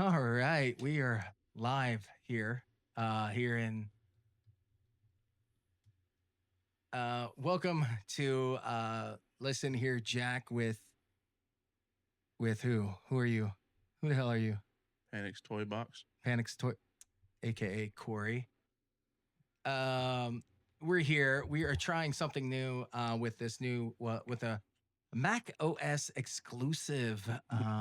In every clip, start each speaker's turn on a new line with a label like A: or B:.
A: All right, we are live here. Here in welcome to listen here, Jack. With who? Who are you? Who the hell are you?
B: Panic's Toy Box.
A: Panic's Toy, aka Corey. We're here. We are trying something new with this new with a Mac OS exclusive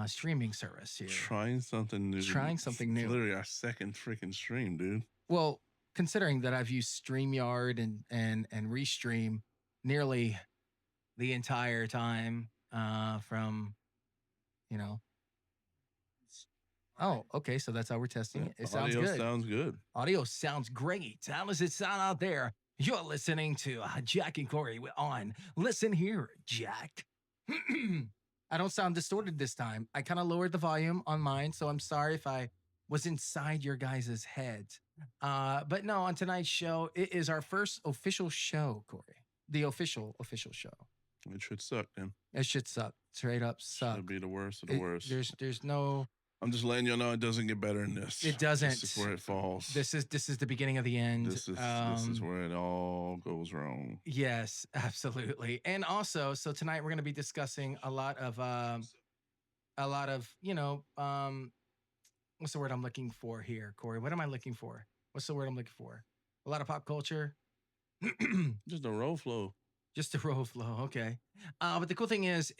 A: streaming service here.
B: Trying something new.
A: Trying something new.
B: It's literally our second freaking stream, dude.
A: Well, considering that I've used StreamYard and Restream nearly the entire time from, you know. Oh, okay. So that's how we're testing it. It sounds
B: Audio
A: good.
B: sounds good.
A: Audio sounds great. How does it sound out there? You're listening to Jack and Corey on Listen Here, Jack. I don't sound distorted this time. I kind of lowered the volume on mine, so I'm sorry if I was inside your guys' head. But no, on tonight's show, it is our first official show, Corey. The official show.
B: It should suck, then.
A: It should suck. Straight up suck.
B: Should be the worst of the worst.
A: There's no.
B: I'm just letting you know it doesn't get better than this.
A: It doesn't.
B: This is where it falls.
A: This is the beginning of the end.
B: This is where it all goes wrong.
A: Yes, absolutely. And also, so tonight we're going to be discussing a lot of what's the word I'm looking for here, Corey? What am I looking for? What's the word I'm looking for? A lot of pop culture.
B: Just a roll flow.
A: Just a roll flow. Okay. But the cool thing is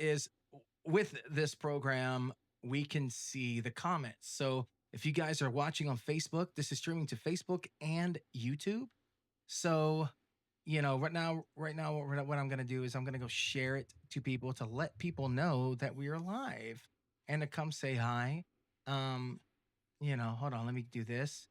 A: with this program, we can see the comments. So if you guys are watching on Facebook, this is streaming to Facebook and YouTube. So, right now, what I'm going to do is I'm going to go share it to people to let people know that we are live and to come say hi. Hold on, let me do this.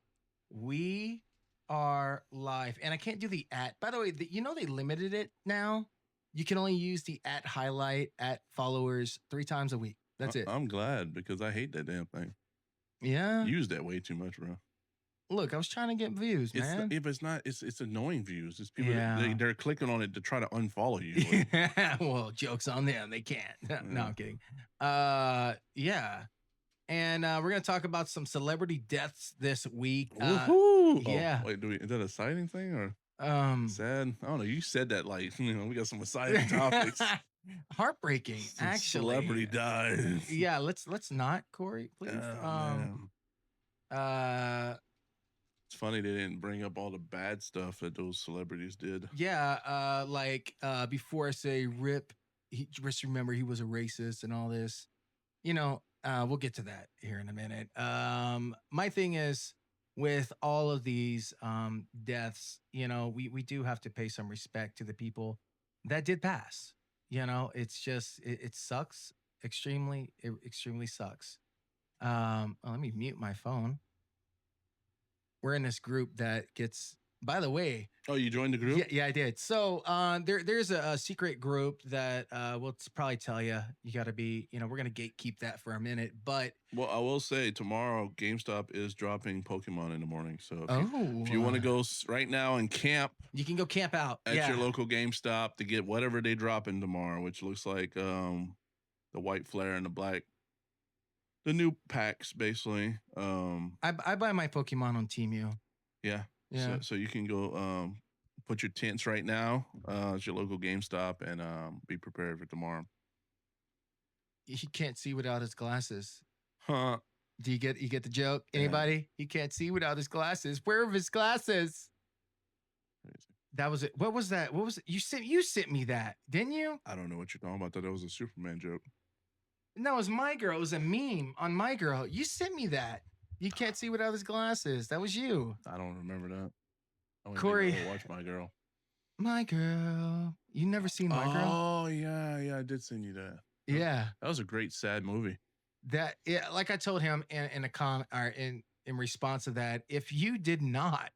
A: We are live, and I can't do the @ by the way, they limited it now. You can only use the @ highlight @ followers 3 times a week. That's it.
B: I'm glad because I hate that damn thing.
A: Yeah.
B: You use that way too much, bro.
A: Look, I was trying to get views, man.
B: It's annoying views. It's people they're clicking on it to try to unfollow you.
A: Well, joke's on them. They can't. No, I'm kidding. Yeah. And we're gonna talk about some celebrity deaths this week.
B: Woohoo!
A: Yeah.
B: Wait, is that a exciting thing or sad? I don't know. You said that like we got some exciting topics.
A: Heartbreaking, actually.
B: Celebrity dies.
A: Yeah, let's not, Corey, please.
B: It's funny they didn't bring up all the bad stuff that those celebrities did.
A: Yeah, before I say rip, just remember he was a racist and all this. We'll get to that here in a minute. My thing is with all of these deaths, we do have to pay some respect to the people that did pass. It's just it sucks extremely. It extremely sucks. Let me mute my phone. We're in this group that gets. By the way,
B: oh, you joined the group?
A: Yeah, I did. So there's a secret group that we'll probably tell you. You got to be, we're gonna gatekeep that for a minute. But
B: well, I will say tomorrow GameStop is dropping Pokemon in the morning. So if you want to go right now and camp,
A: you can go camp out
B: at your local GameStop to get whatever they drop in tomorrow, which looks like the white flare and the new packs basically.
A: I buy my Pokemon on Temu.
B: Yeah.
A: Yeah.
B: So you can go put your tents right now at your local GameStop and be prepared for tomorrow.
A: He can't see without his glasses.
B: Huh?
A: Do you get the joke? Anybody? Yeah. He can't see without his glasses. Where are his glasses? Crazy. That was it. What was that? What was it? You sent me that, didn't you?
B: I don't know what you're talking about. I thought that was a Superman joke.
A: No, it was My Girl. It was a meme on My Girl. You sent me that. You can't see without his glasses. That was you.
B: I don't remember that.
A: Corey,
B: watch My Girl.
A: My Girl. You never seen My Girl?
B: Oh yeah, I did send you that.
A: Yeah,
B: that was a great sad movie.
A: Like I told him in a comment or in response to that, if you did not,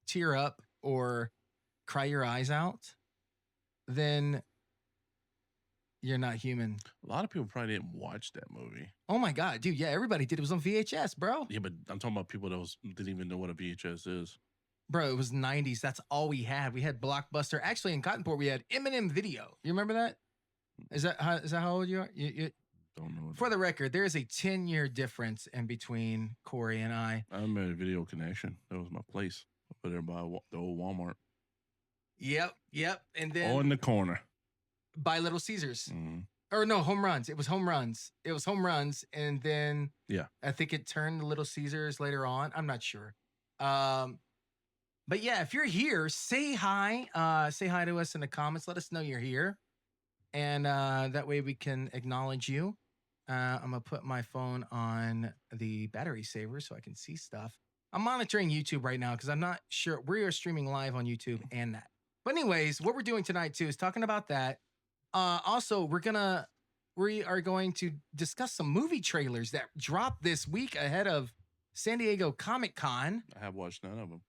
A: tear up or cry your eyes out, then you're not human.
B: A lot of people probably didn't watch that movie.
A: Oh my God, dude. Yeah, everybody did. It was on VHS, bro.
B: Yeah, but I'm talking about people that didn't even know what a VHS is.
A: Bro, it was 90s. That's all we had. We had Blockbuster. Actually, in Cottonport, we had Eminem Video. You remember that? Is that how old you are?
B: Don't know.
A: For the record, there is a 10-year difference in between Corey and I.
B: I'm at a Video Connection. That was my place over there by the old Walmart.
A: Yep. And then
B: in the corner
A: by Little Caesars.
B: Mm-hmm.
A: Or no, Home Runs. It was Home Runs. And then I think it turned to Little Caesars later on. I'm not sure. But yeah, if you're here, say hi. Say hi to us in the comments. Let us know you're here. And that way we can acknowledge you. I'm going to put my phone on the battery saver so I can see stuff. I'm monitoring YouTube right now because I'm not sure. We are streaming live on YouTube and that. But anyways, what we're doing tonight too is talking about that. Also, we are going to discuss some movie trailers that dropped this week ahead of San Diego Comic-Con.
B: I have watched none of them.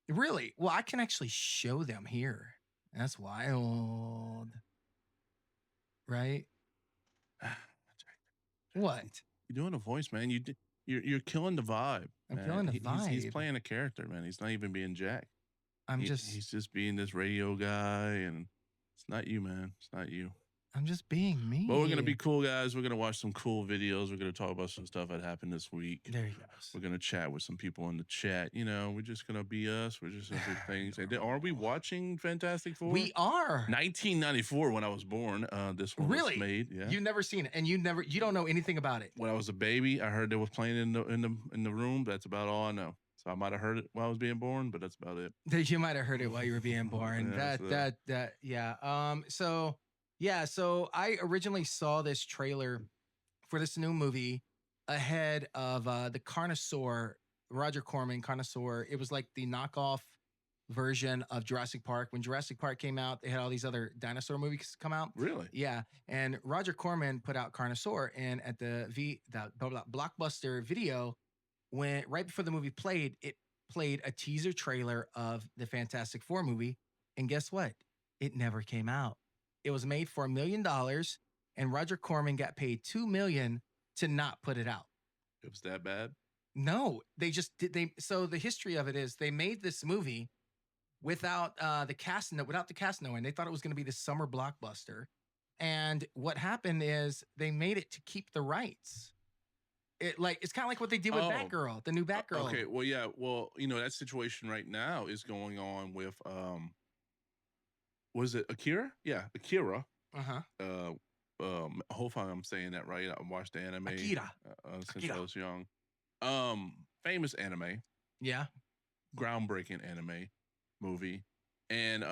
A: Really? Well, I can actually show them here. That's wild. Right? What?
B: You're doing a voice, man. You're killing the vibe.
A: I'm killing the vibe.
B: He's playing a character, man. He's not even being Jack.
A: He's
B: just being this radio guy, and it's not you, man. It's not you.
A: I'm just being me.
B: But we're going to be cool, guys. We're going to watch some cool videos. We're going to talk about some stuff that happened this week.
A: There you go.
B: We're going to chat with some people in the chat. You know, we're just going to be us. We're just going to do things. And are we watching Fantastic Four?
A: We are.
B: 1994 when I was born. This one was made. Yeah.
A: You've never seen it, and you don't know anything about it.
B: When I was a baby, I heard they was playing in the room. That's about all I know. So I might have heard it while I was being born, but that's about it.
A: You might have heard it while you were being born. Yeah. So I originally saw this trailer for this new movie ahead of the Carnosaur, Roger Corman Carnosaur. It was like the knockoff version of Jurassic Park. When Jurassic Park came out, they had all these other dinosaur movies come out.
B: Really?
A: Yeah. And Roger Corman put out Carnosaur, and at the Blockbuster video, when right before the movie played, it played a teaser trailer of the Fantastic Four movie. And guess what? It never came out. It was made for $1 million, and Roger Corman got paid $2 million to not put it out.
B: It was that bad?
A: No, they just did. So the history of it is they made this movie without the cast knowing. They thought it was going to be this summer blockbuster, and what happened is they made it to keep the rights. It's kind of like what they did with Batgirl, the new Batgirl.
B: Okay, well, yeah, well, you know, that situation right now is going on with was it Akira? Yeah, Akira. Hopefully I'm saying that right. I watched the anime
A: Akira.
B: Since I was young. Famous anime.
A: Yeah.
B: Groundbreaking anime movie. And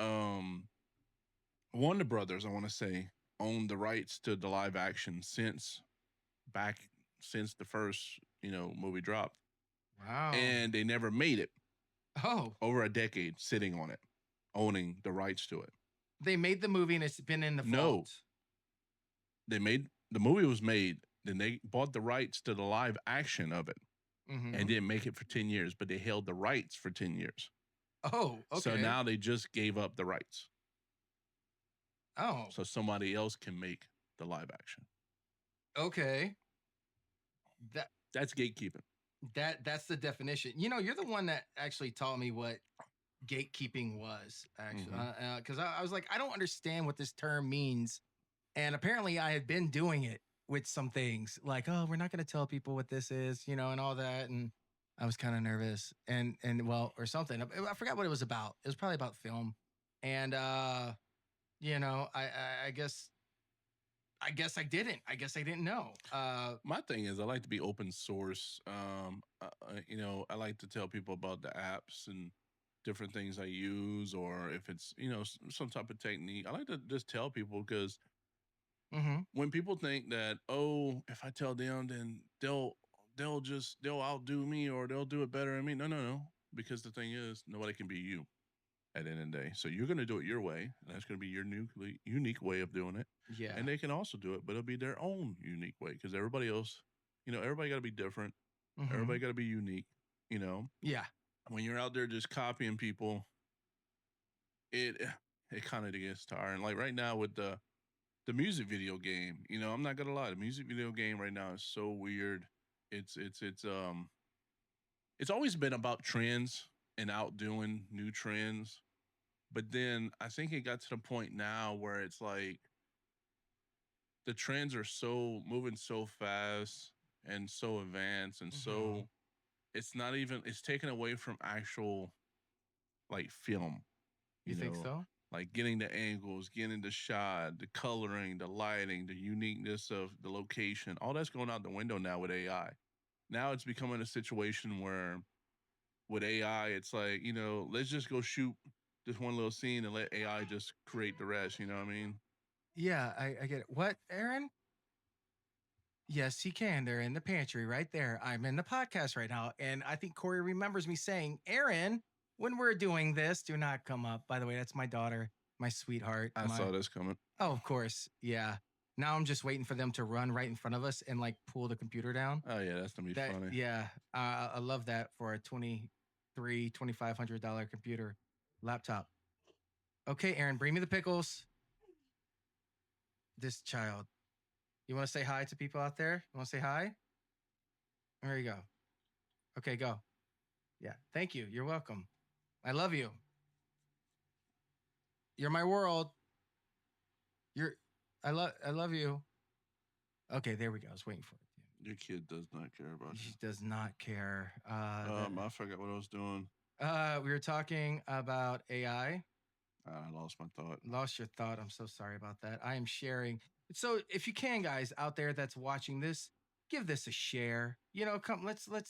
B: Warner Brothers, I want to say, owned the rights to the live action since the first, movie dropped.
A: Wow.
B: And they never made it.
A: Oh.
B: Over a decade sitting on it, owning the rights to it.
A: They made the movie and it's been in the vault.
B: No. The movie was made, then they bought the rights to the live action of it and didn't make it for 10 years, but they held the rights for 10 years.
A: Oh, okay.
B: So now they just gave up the rights.
A: Oh.
B: So somebody else can make the live action.
A: Okay.
B: That's gatekeeping.
A: That's the definition. You're the one that actually taught me what gatekeeping was, actually, because I was like, I don't understand what this term means, and apparently I had been doing it with some things, like, oh, we're not going to tell people what this is, and all that, and I was kind of nervous, and or something. I forgot what it was about. It was probably about film, and I guess I didn't. I guess I didn't know.
B: My thing is, I like to be open source. I like to tell people about the apps and different things I use, or if it's, some type of technique. I like to just tell people because when people think that, oh, if I tell them, then they'll outdo me or they'll do it better than me. No. Because the thing is, nobody can be you at the end of the day. So you're going to do it your way. And that's going to be your unique way of doing it.
A: Yeah.
B: And they can also do it, but it'll be their own unique way because everybody else, everybody got to be different. Everybody got to be unique,
A: Yeah.
B: When you're out there just copying people, it kind of gets tiring. Like right now with the music video game, I'm not gonna lie, the music video game right now is so weird. It's always been about trends and outdoing new trends, but then I think it got to the point now where it's like the trends are so moving so fast and so advanced and
A: Mm-hmm.
B: so it's not even it's taken away from actual like film,
A: You
B: you
A: think
B: know,
A: so?
B: like getting the angles, getting the shot, the coloring, the lighting, the uniqueness of the location, all that's going out the window now with AI. Now it's becoming a situation where with AI, it's like, let's just go shoot this one little scene and let AI just create the rest. You know what I mean?
A: Yeah, I get it. What, Aaron? Yes, he can. They're in the pantry right there. I'm in the podcast right now. And I think Corey remembers me saying, Aaron, when we're doing this, do not come up. By the way, that's my daughter, my sweetheart.
B: I saw this coming.
A: Oh, of course. Yeah. Now I'm just waiting for them to run right in front of us and like pull the computer down.
B: Oh yeah, that's gonna be
A: That,
B: funny.
A: yeah. I love that for a $2,500 computer laptop. Okay, Aaron, bring me the pickles. This child. You want to say hi to people out there? You want to say hi? There you go. Okay, go. Yeah. Thank you. You're welcome. I love you. You're my world. You're I love you. Okay, there we go. I was waiting for it.
B: Your kid does not care about you.
A: She does not care.
B: I forgot what I was doing.
A: We were talking about AI.
B: I lost my thought.
A: Lost your thought. I'm so sorry about that. I am sharing. So if you can, guys out there that's watching this, give this a share. Come. Let's not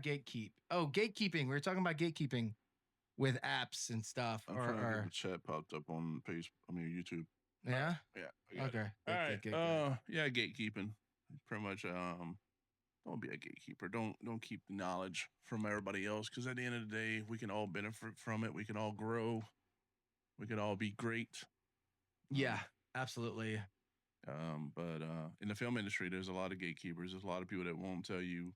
A: gatekeep. Oh, gatekeeping. We were talking about gatekeeping with apps and stuff.
B: I'm trying to get the chat popped up on YouTube.
A: Yeah.
B: Yeah.
A: Okay.
B: All right.
A: Good.
B: Yeah, gatekeeping. Pretty much. Don't be a gatekeeper. Don't keep the knowledge from everybody else. Because at the end of the day, we can all benefit from it. We can all grow. We can all be great.
A: Yeah. Absolutely.
B: But in the film industry, there's a lot of gatekeepers. There's a lot of people that won't tell you,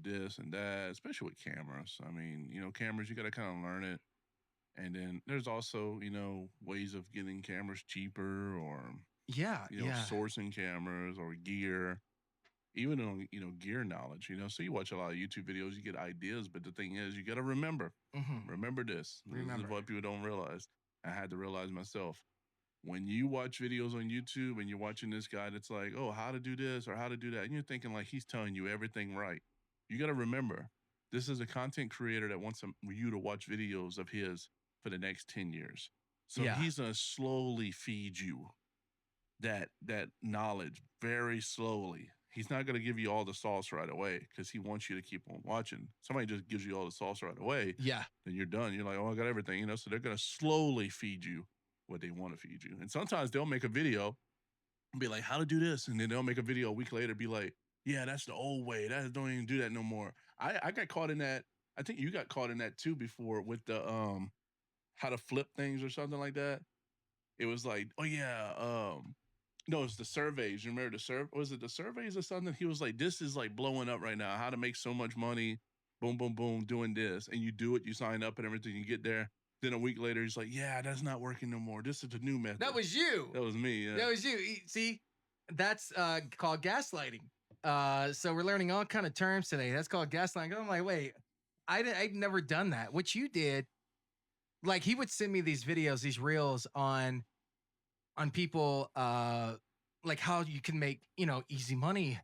B: this and that, especially with cameras. I mean, cameras, you got to kind of learn it. And then there's also, ways of getting cameras cheaper or,
A: Yeah.
B: sourcing cameras or gear, even on, gear knowledge, So you watch a lot of YouTube videos, you get ideas. But the thing is, you got to remember this. This is what people don't realize. I had to realize myself. When you watch videos on YouTube and you're watching this guy that's like, oh, how to do this or how to do that, and you're thinking like he's telling you everything right. You got to remember, this is a content creator that wants you to watch videos of his for the next 10 years. So he's going to slowly feed you that knowledge very slowly. He's not going to give you all the sauce right away because he wants you to keep on watching. Somebody just gives you all the sauce right away.
A: Yeah.
B: Then you're done. You're like, oh, I got everything, so they're going to slowly feed you what they want to feed you. And sometimes they'll make a video and be like, how to do this. And then they'll make a video a week later, be like, yeah, that's the old way. That don't even do that no more. I got caught in that. I think you got caught in that too before with the how to flip things or something like that. It was like, oh yeah, no, it's the surveys. You remember was it the surveys or something? He was like, this is like blowing up right now. How to make so much money, boom, boom, boom, doing this. And you do it, you sign up and everything, you get there. Then a week later, he's like, yeah, that's not working no more. This is the new method.
A: That was you.
B: That was me. Yeah.
A: That was you. See, that's called gaslighting. So we're learning all kind of terms today. That's called gaslighting. I'm like, wait, I'd never done that. What you did, like he would send me these videos, these reels on people, like how you can make, easy money,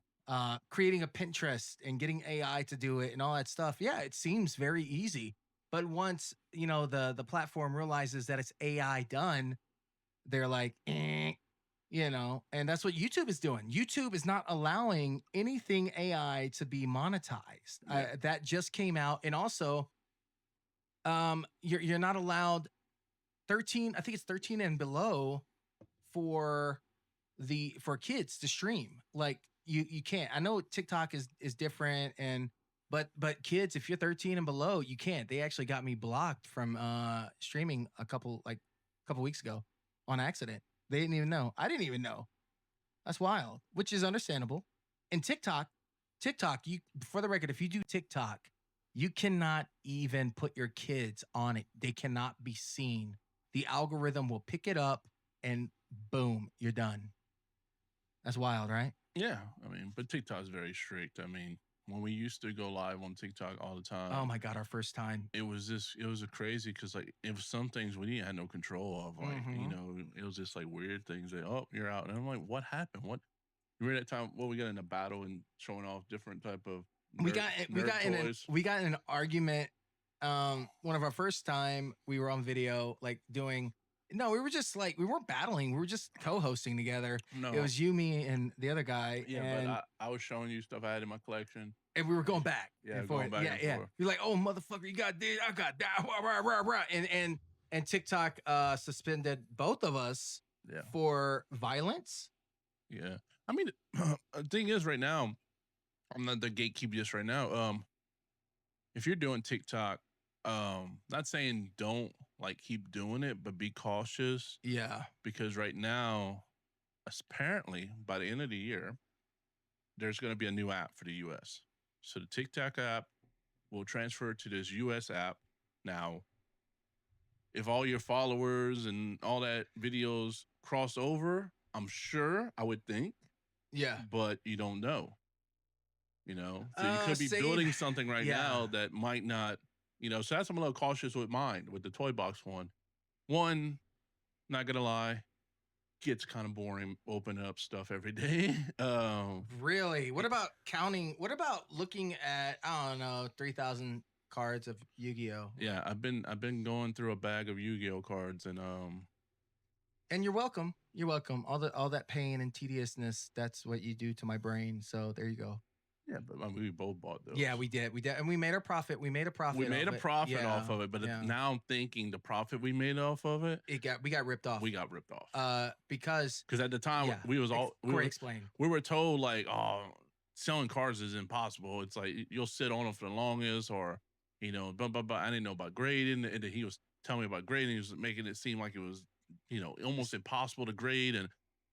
A: creating a Pinterest and getting AI to do it and all that stuff. Yeah, it seems very easy. But once, the platform realizes that it's AI done, they're like, and that's what YouTube is doing. YouTube is not allowing anything AI to be monetized.
B: Yeah.
A: That just came out. And also, you're not allowed 13, I think it's 13 and below for kids to stream. Like you can't. I know TikTok is different but kids, if you're 13 and below, you can't. They actually got me blocked from streaming a couple weeks ago on accident. They didn't even know. I didn't even know. That's wild, which is understandable. And TikTok, you, for the record, if you do TikTok, you cannot even put your kids on it. They cannot be seen. The algorithm will pick it up and boom, you're done. That's wild, right?
B: Yeah. I mean, but TikTok's very strict. I mean, when we used to go live on TikTok all the
A: Oh
B: time,
A: my God, our first time.
B: it was just it was a crazy because like it was some things we didn't have no control of. Like, you
A: Hmm.
B: know, it was just like weird things that, oh, you're out. And I'm like, what happened? What remember that time we got in a battle and showing off different type of
A: We
B: nerd
A: got we
B: nerd
A: got in an
B: toys?
A: we got in an argument. One of our first time we were on video, like doing. No, we were just like we weren't battling. We were just co-hosting together. It
B: No.
A: was you, me, and the other guy,
B: Yeah, but I was showing you stuff I had in my collection.
A: and we were
B: And
A: going back
B: yeah,
A: and
B: going
A: forth.
B: back
A: Yeah,
B: and
A: yeah.
B: forth.
A: You're like, oh motherfucker, you got this, I got that, rah, rah, rah, rah. And TikTok suspended both of us
B: Yeah.
A: for violence.
B: Yeah. I mean, the thing is right now, I'm not the gatekeeper just right now. If you're doing TikTok, not saying don't like keep doing it, but be cautious
A: Yeah.
B: because right now, apparently by the end of the year, there's going to be a new app for the US. So the TikTok app will transfer to this US app. Now, if all your followers and all that videos cross over, I'm sure, I would think,
A: Yeah.
B: but you don't know. You know, so you could be
A: Same.
B: building something right now
A: Yeah.
B: that might not, you know, so that's I'm a little cautious with mine, with the toy box one. One, not gonna lie, gets kind of boring opening up stuff every day.
A: Really? What about counting? What about looking at, I don't know, 3,000 cards of Yu-Gi-Oh?
B: Yeah, I've been going through a bag of Yu-Gi-Oh cards and
A: And you're welcome. You're welcome. All that pain and tediousness, that's what you do to my brain. So there you go.
B: yeah, but I mean, we both bought those.
A: Yeah, we did. We did. And we made our profit. We made a profit.
B: We made a
A: off it.
B: profit
A: Yeah,
B: off of it, but
A: yeah.
B: now I'm thinking the profit we made off of it,
A: We got ripped off.
B: we got ripped off.
A: Because
B: At the time
A: yeah,
B: we was all
A: Corey, explain.
B: we were told like, oh, selling cars is impossible. It's like you'll sit on them for the longest, or you know, but I didn't know about grading, and then he was telling me about grading. He was making it seem like it was, you know, almost impossible to grade. And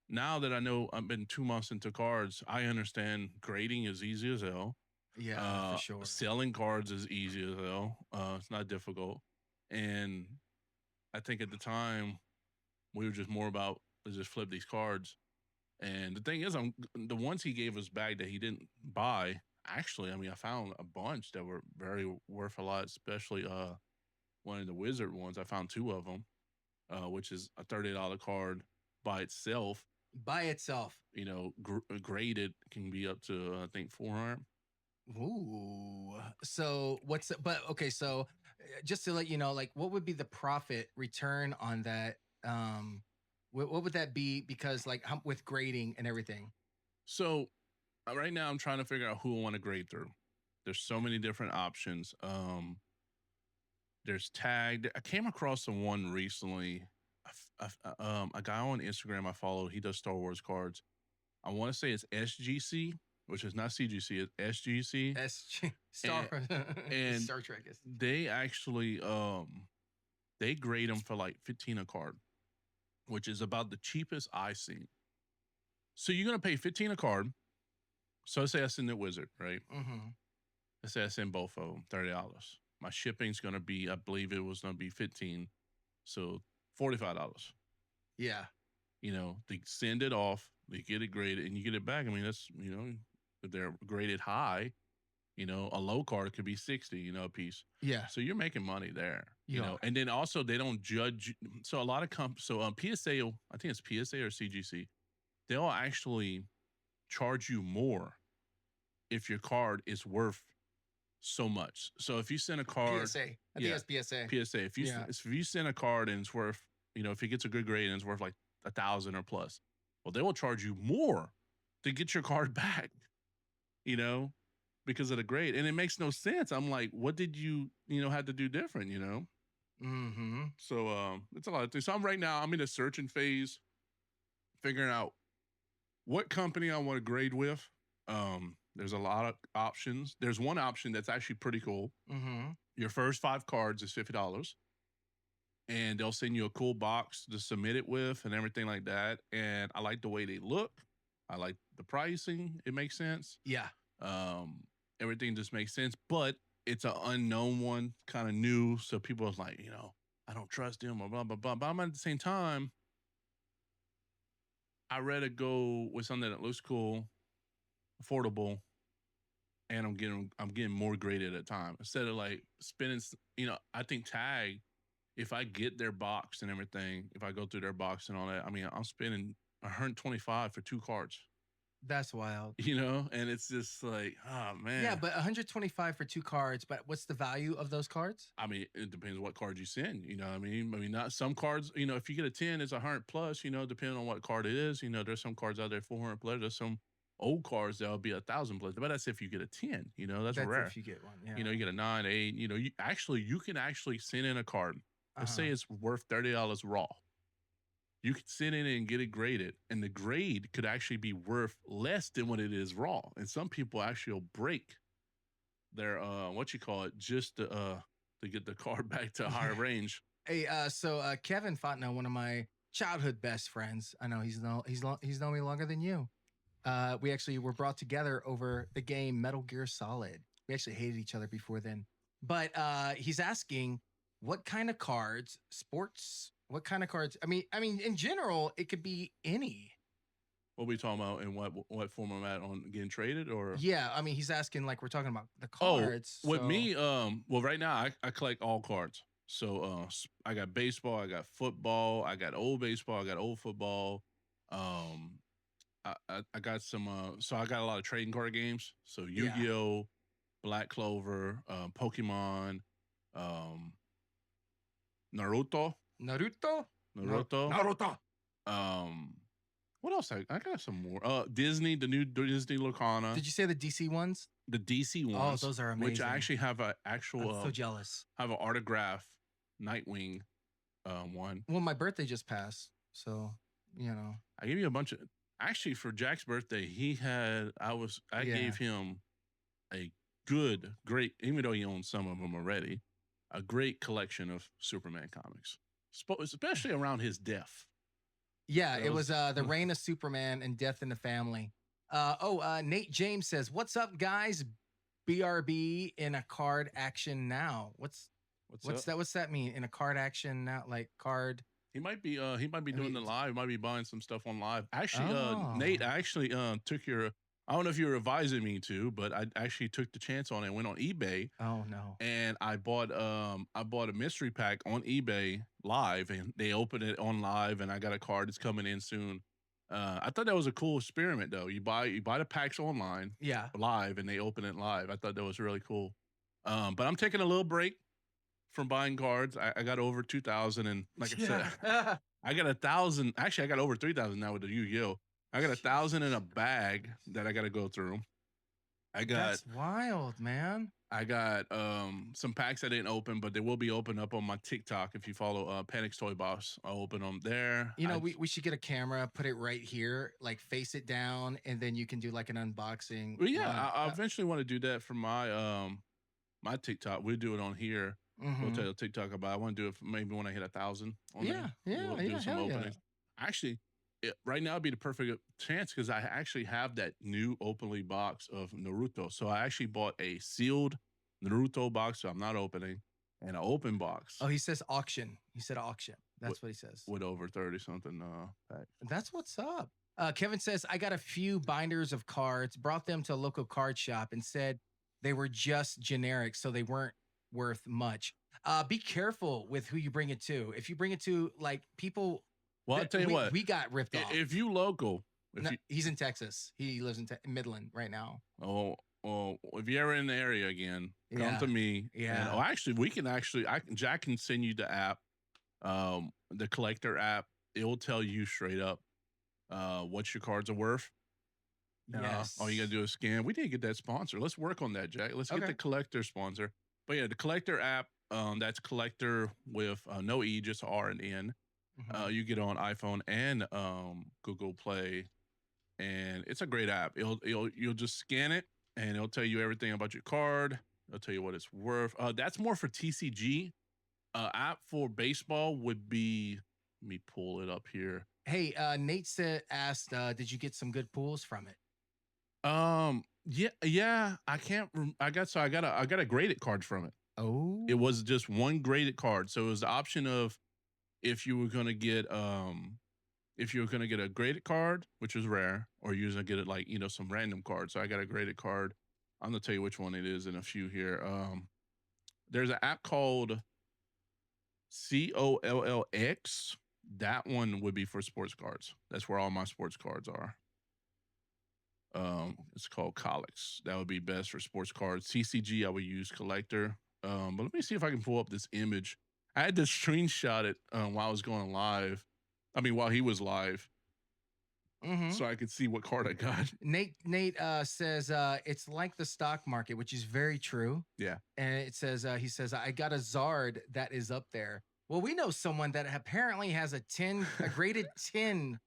B: now that I know I've been 2 months into cards, I understand grading is easy as hell.
A: Yeah, for sure.
B: Selling cards is easy as hell. It's not difficult, and I think at the time we were just more about let's just flip these cards. And the thing is, the ones he gave us back that he didn't buy. Actually, I mean, I found a bunch that were very worth a lot, especially one of the wizard ones. I found 2 of them, which is a $30 card by itself.
A: By itself.
B: You know, graded can be up to I think 400.
A: Ooh. So but okay, so just to let you know, like what would be the profit return on that? What would that be? Because like with grading and everything.
B: So right now I'm trying to figure out who I want to grade through. There's so many different options. There's tagged. I came across one recently. A guy on Instagram I follow. He does Star Wars cards. I want to say it's SGC, which is not CGC. It's SGC.
A: And Star Trek.
B: They actually they grade them for like 15 a card, which is about the cheapest I've seen. So you're gonna pay 15 a card. So let's say I send the wizard, right?
A: Mm-hmm.
B: Let's say I send both of them, $30. My shipping's gonna be, I believe it was gonna be 15, so $45.
A: Yeah.
B: You know, they send it off, they get it graded, and you get it back. I mean, that's, you know, if they're graded high, you know, a low card could be 60, you know, a piece.
A: Yeah.
B: So you're making money there, you
A: Yeah.
B: know. And then also they don't judge. So a lot of PSA, I think it's PSA or CGC, they'll actually charge you more if your card is worth so much. So if you send a card,
A: PSA, I think it's PSA.
B: PSA. If you send a card and it's worth, you know, if it gets a good grade and it's worth like 1,000 or plus, well, they will charge you more to get your card back, you know, because of the grade. And it makes no sense. I'm like, what did you know, have to do different, you know?
A: Mm-hmm.
B: So it's a lot of things. So I'm in a searching phase, figuring out what company I want to grade with. There's a lot of options. There's one option that's actually pretty cool.
A: Mm-hmm.
B: Your first 5 cards is $50. And they'll send you a cool box to submit it with and everything like that. And I like the way they look. I like the pricing. It makes sense.
A: Yeah.
B: Everything just makes sense. But it's an unknown one, kind of new. So people are like, you know, I don't trust them or blah, blah, blah. But I'm at the same time, I'd rather go with something that looks cool, affordable, and I'm getting more graded at a time instead of like spending. I think Tag, if I get their box and everything, if I go through their box and all that, I mean, I'm spending 125 for 2 cards.
A: That's wild.
B: And it's just like, oh
A: Yeah,
B: man.
A: but 125 for 2 cards. But what's the value of those cards?
B: I mean, it depends what card you send. You know what I mean? I mean, not some cards, if you get a 10, it's 100 plus, depending on what card it is. There's some cards out there 400 plus. There's some old cards that'll be 1,000 plus. But that's if you get a 10, that's
A: That's
B: rare.
A: if you get one. Yeah.
B: You get a 9, 8, you can actually send in a card. Let's say it's worth $30 raw. You could send in and get it graded, and the grade could actually be worth less than what it is raw. And some people actually will break their just to get the card back to a higher range.
A: Hey, so Kevin Fontenot, one of my childhood best friends. I know he's known me longer than you. We actually were brought together over the game Metal Gear Solid. We actually hated each other before then. But he's asking what kind of cards, sports, what kind of cards? I mean, in general, it could be any.
B: What are we talking about, and what form I'm at on getting traded, or?
A: Yeah, I mean, he's asking like we're talking about the cards.
B: With me, well, right now I collect all cards. So I got baseball, I got football, I got old baseball, I got old football. I got some. So I got a lot of trading card games. So Yu-Gi-Oh, Black Clover, Pokemon, Naruto. What else? I got some more. Disney, the new Disney Locana.
A: Did you say the DC ones?
B: The DC ones.
A: Oh, those are amazing.
B: Which I actually have an actual.
A: I'm so jealous.
B: I have an autograph Nightwing one.
A: Well, my birthday just passed, so
B: I gave you a bunch of. Actually, for Jack's birthday, I gave him a great, even though he owns some of them already, a great collection of Superman comics, especially around his death.
A: Yeah, it was the Reign of Superman and Death in the Family. Nate James says, "What's up, guys? BRB in a card action now. What's that? What's that mean? In a card action now, like card."
B: He might be doing the live. He might be buying some stuff on live. Actually, Nate, I actually took your. I don't know if you were advising me to, but I actually took the chance on it and went on eBay.
A: Oh no!
B: And I bought a mystery pack on eBay live, and they opened it on live, and I got a card that's coming in soon. I thought that was a cool experiment, though. You buy the packs online, live, and they open it live. I thought that was really cool. But I'm taking a little break from buying cards. I got over 2,000, and like I said, I got 1,000. Actually, I got over 3,000 now with the Yu-Gi-Oh. I got 1,000 in a bag that I got to go through.
A: That's wild, man.
B: I got some packs I didn't open, but they will be opened up on my TikTok. If you follow Panic's Toy Boss, I'll open them there.
A: We should get a camera, put it right here, like face it down, and then you can do like an unboxing.
B: Well, yeah, I eventually want to do that for my my TikTok. We'll do it on here. We'll tell you TikTok about. I want to do it maybe when I hit 1,000. We'll do some openings. Actually, right now would be the perfect chance because I actually have that new openly box of Naruto. So I actually bought a sealed Naruto box, so I'm not opening, and an open box.
A: Oh, he says auction. He said auction. That's what he says.
B: With over 30 something packs.
A: That's what's up. Kevin says, I got a few binders of cards, brought them to a local card shop, and said they were just generic, so they weren't worth much. Be careful with who you bring it to. If you bring it to like people.
B: Well, I'll tell you what.
A: We got ripped off.
B: If you local.
A: He's in Texas. He lives in Midland right now.
B: Oh, if you're ever in the area again, come to me.
A: Yeah.
B: And, actually, Jack can send you the app, the collector app. It will tell you straight up what your cards are worth.
A: Yes.
B: All you got to do is scan. We didn't get that sponsor. Let's work on that, Jack. Let's get the collector sponsor. But yeah, the collector app, that's collector with no E, just R and N. You get on iPhone and Google Play, and it's a great app. You'll just scan it, and it'll tell you everything about your card. It'll tell you what it's worth. That's more for TCG. App for baseball would be. Let me pull it up here.
A: Hey, Nate asked, did you get some good pulls from it?
B: Yeah. I can't. I got a graded card from it.
A: Oh,
B: it was just one graded card, so it was the option of. If you were gonna get a graded card, which was rare, or you was gonna get it like some random card. So I got a graded card. I'm gonna tell you which one it is in a few here. There's an app called COLLX. That one would be for sports cards. That's where all my sports cards are. It's called Collix. That would be best for sports cards. CCG, I would use collector. But let me see if I can pull up this image. I had to screenshot it while I was going live. I mean, while he was live, so I could see what card I got.
A: Nate says it's like the stock market, which is very true.
B: Yeah.
A: And it says he says I got a Zard that is up there. Well, we know someone that apparently has a graded 10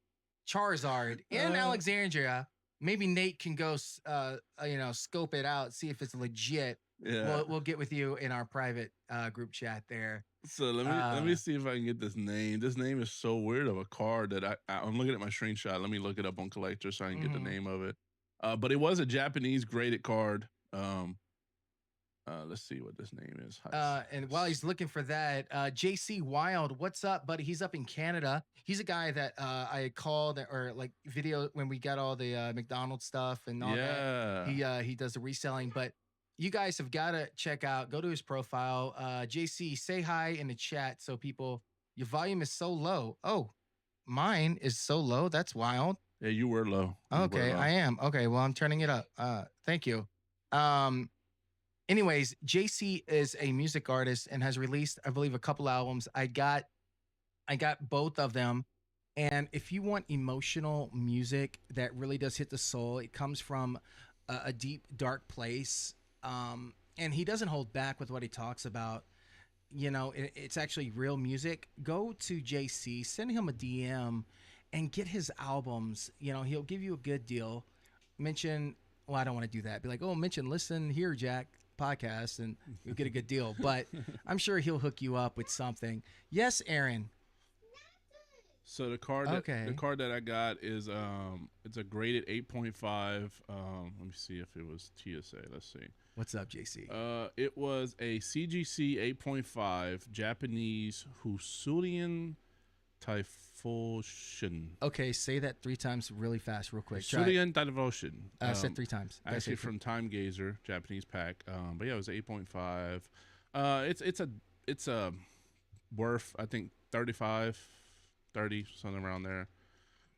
A: Charizard in Alexandria. Maybe Nate can go scope it out, see if it's legit.
B: Yeah.
A: We'll get with you in our private group chat there.
B: So let me see if I can get this name. This name is so weird of a card that I'm looking at my screenshot. Let me look it up on Collector so I can get the name of it. But it was a Japanese graded card. Let's see what this name is.
A: And while he's looking for that, JC Wild, what's up, buddy? He's up in Canada. He's a guy that I called or like video when we got all the McDonald's stuff and all that. He does the reselling, but you guys have got to go to his profile. JC, say hi in the chat so people, your volume is so low. Oh, mine is so low. That's wild.
B: Yeah, you were low.
A: Okay, I am. Okay, well, I'm turning it up. Thank you. Anyways, JC is a music artist and has released, I believe, a couple albums. I got both of them. And if you want emotional music that really does hit the soul, it comes from a deep, dark place. And he doesn't hold back with what he talks about. You know, it's actually real music. Go to JC, send him a DM, and get his albums. You know, he'll give you a good deal. Mention, well, I don't want to do that. Be like, oh, listen here, Jack podcast, and you'll get a good deal. But I'm sure he'll hook you up with something. Yes, Aaron.
B: So the card that I got is it's a graded 8.5. Let me see if it was TSA. Let's see.
A: What's up, JC?
B: It was a CGC 8.5 Japanese Husurian Typhoshin.
A: Okay, say that 3 times really fast, real quick.
B: Husurian Typhoshin.
A: I said 3 times.
B: Actually from Time Gazer, Japanese pack. But yeah, it was 8.5. It's a worth, I think, 35, 30, something around there.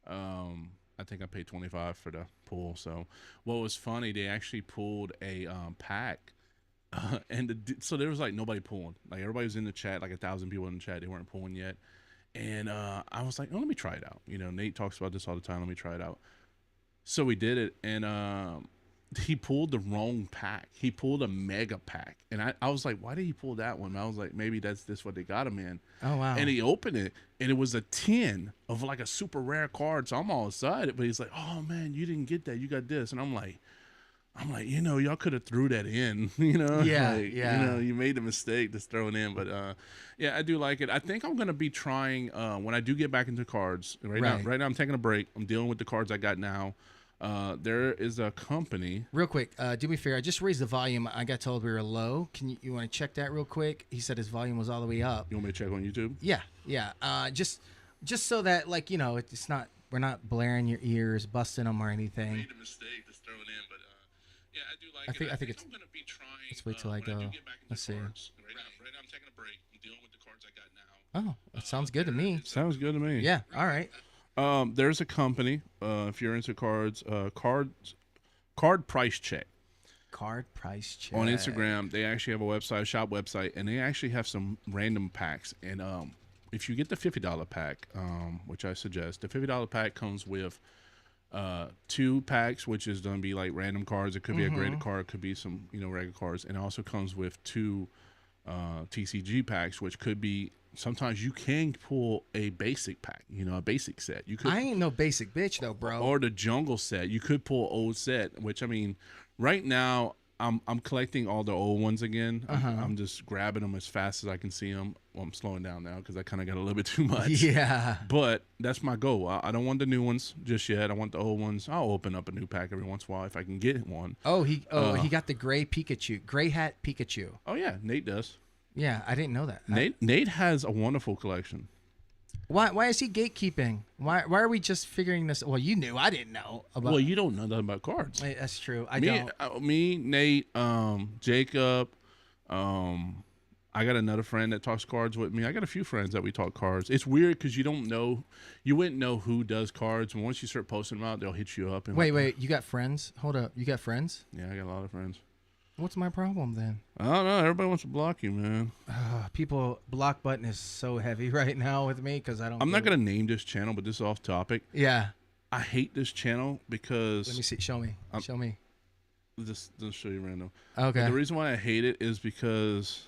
B: I think I paid 25 for the pull. So what was funny, they actually pulled a pack. So there was like nobody pulling. Like everybody was in the chat, like 1,000 people in the chat. They weren't pulling yet. And I was like, oh, let me try it out. You know, Nate talks about this all the time. Let me try it out. So we did it, and he pulled the wrong pack. He pulled a mega pack. And I was like, why did he pull that one? I was like, maybe that's what they got him in.
A: Oh, wow.
B: And he opened it, and it was a 10 of like a super rare card. So I'm all excited, but he's like, oh, man, you didn't get that. You got this. And I'm like, you know, y'all could have threw that in, you know?
A: Yeah,
B: like,
A: yeah.
B: You know, you made the mistake to throw it in. But, yeah, I do like it. I think I'm going to be trying, when I do get back into cards, right now I'm taking a break. I'm dealing with the cards I got now. There is a company.
A: Real quick, do me a favor. I just raised the volume. I got told we were low. Can you want to check that real quick? He said his volume was all the way up.
B: You want me to check on YouTube?
A: Yeah. Just so that, like, you know, it's not, we're not blaring your ears, busting them or anything.
B: Made a mistake to throw it in, but yeah, I do like it.
A: I think it's.
B: I'm gonna be trying.
A: Let's wait till I go. Let's see.
B: Right now, I'm taking a break. I'm dealing with the cards I got now.
A: Oh, that sounds good to me.
B: Sounds good to me.
A: Yeah. All right.
B: There's a company, if you're into cards, Card Price Check.
A: Card Price Check.
B: On Instagram, they actually have a website, shop website, and they actually have some random packs. And if you get the $50 pack, which I suggest, the $50 pack comes with 2 packs, which is going to be like random cards. It could be a graded card, it could be some, you know, regular cards. And it also comes with 2 TCG packs, which could be, sometimes you can pull a basic pack, you know, a basic set. You could.
A: I ain't no basic bitch though, bro.
B: Or the jungle set. You could pull old set, which I mean, right now I'm collecting all the old ones again. I'm just grabbing them as fast as I can see them. Well, I'm slowing down now because I kind of got a little bit too much.
A: Yeah.
B: But that's my goal. I don't want the new ones just yet. I want the old ones. I'll open up a new pack every once in a while if I can get one.
A: Oh, he got the gray hat Pikachu.
B: Oh yeah, Nate does.
A: Yeah, I didn't know that.
B: Nate has a wonderful collection.
A: Why is he gatekeeping? Why are we just figuring this? Well, you knew. I didn't know about.
B: Well, you don't know nothing about cards.
A: That's true. I
B: Me,
A: don't.
B: Nate, Jacob, um, I got another friend that talks cards with me. I got a few friends that we talk cards. It's weird because you wouldn't know who does cards. And once you start posting them out, they'll hit you up. And
A: Wait. You got friends? Hold up. You got friends?
B: Yeah, I got a lot of friends.
A: What's my problem then?
B: I don't know. Everybody wants to block you, man.
A: People, block button is so heavy right now with me because I don't.
B: I'm not gonna name this channel, but this is off topic.
A: Yeah.
B: I hate this channel because
A: Let me see. Show me. Show me.
B: Just show you random.
A: Okay.
B: But the reason why I hate it is because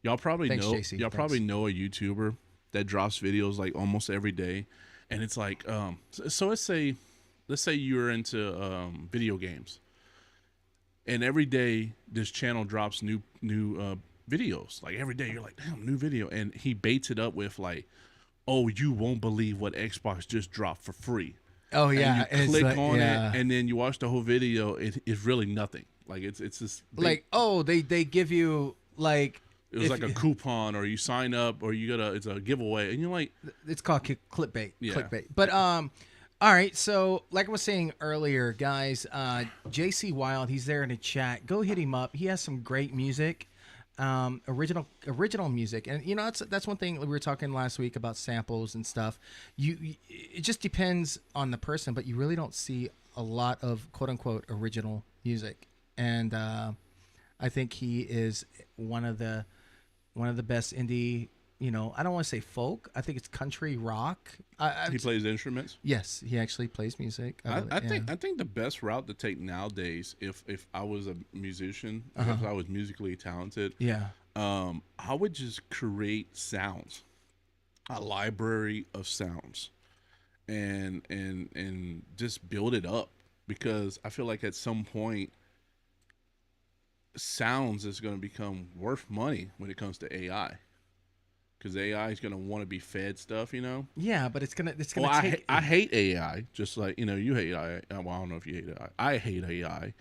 B: y'all probably
A: Thanks,
B: know
A: JC.
B: y'all
A: Thanks.
B: probably know a YouTuber that drops videos like almost every day, and it's like so let's say you're into video games, and every day this channel drops new videos. Like every day you're like, damn, new video, and he baits it up with like, oh, you won't believe what Xbox just dropped for free.
A: Oh yeah.
B: And you click on it, and then you watch the whole video. It's really nothing. Like it's just
A: like, oh, they give you like.
B: It was like a coupon, or you sign up, or it's a giveaway, and you're like,
A: it's called clickbait.
B: Yeah.
A: Clickbait. But all right. So like I was saying earlier, guys, JC Wild, he's there in the chat. Go hit him up. He has some great music, original music, and you know that's one thing we were talking last week about samples and stuff. It just depends on the person, but you really don't see a lot of quote unquote original music, and I think he is one of the best indie. You know, I don't want to say folk. I think it's country rock.
B: he plays instruments.
A: Yes, he actually plays music.
B: I think the best route to take nowadays, if I was a musician, if I was musically talented,
A: Yeah.
B: I would just create sounds, a library of sounds, and just build it up, because I feel like at some point sounds is going to become worth money when it comes to AI. Because AI is going to want to be fed stuff, you know?
A: Yeah, but it's gonna
B: Well,
A: take.
B: I hate AI, just like, you know, you hate AI. Well, I don't know if you hate AI. I hate AI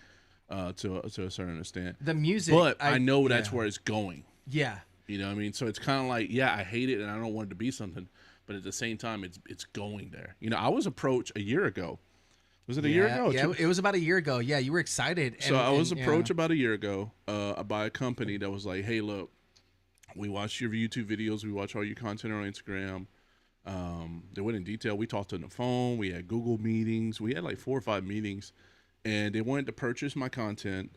B: to a certain extent.
A: The music.
B: But I know that's where it's going.
A: Yeah.
B: You know what I mean? So it's kind of like, yeah, I hate it and I don't want it to be something. But at the same time, it's going there. You know, I was approached a year ago. Was it a year ago?
A: Yeah, it was about a year ago. Yeah, you were excited.
B: So I was approached about a year ago by a company that was like, hey, look, we watch your YouTube videos. We watch all your content on Instagram. They went in detail. We talked on the phone. We had Google meetings. We had like 4 or 5 meetings. And they wanted to purchase my content.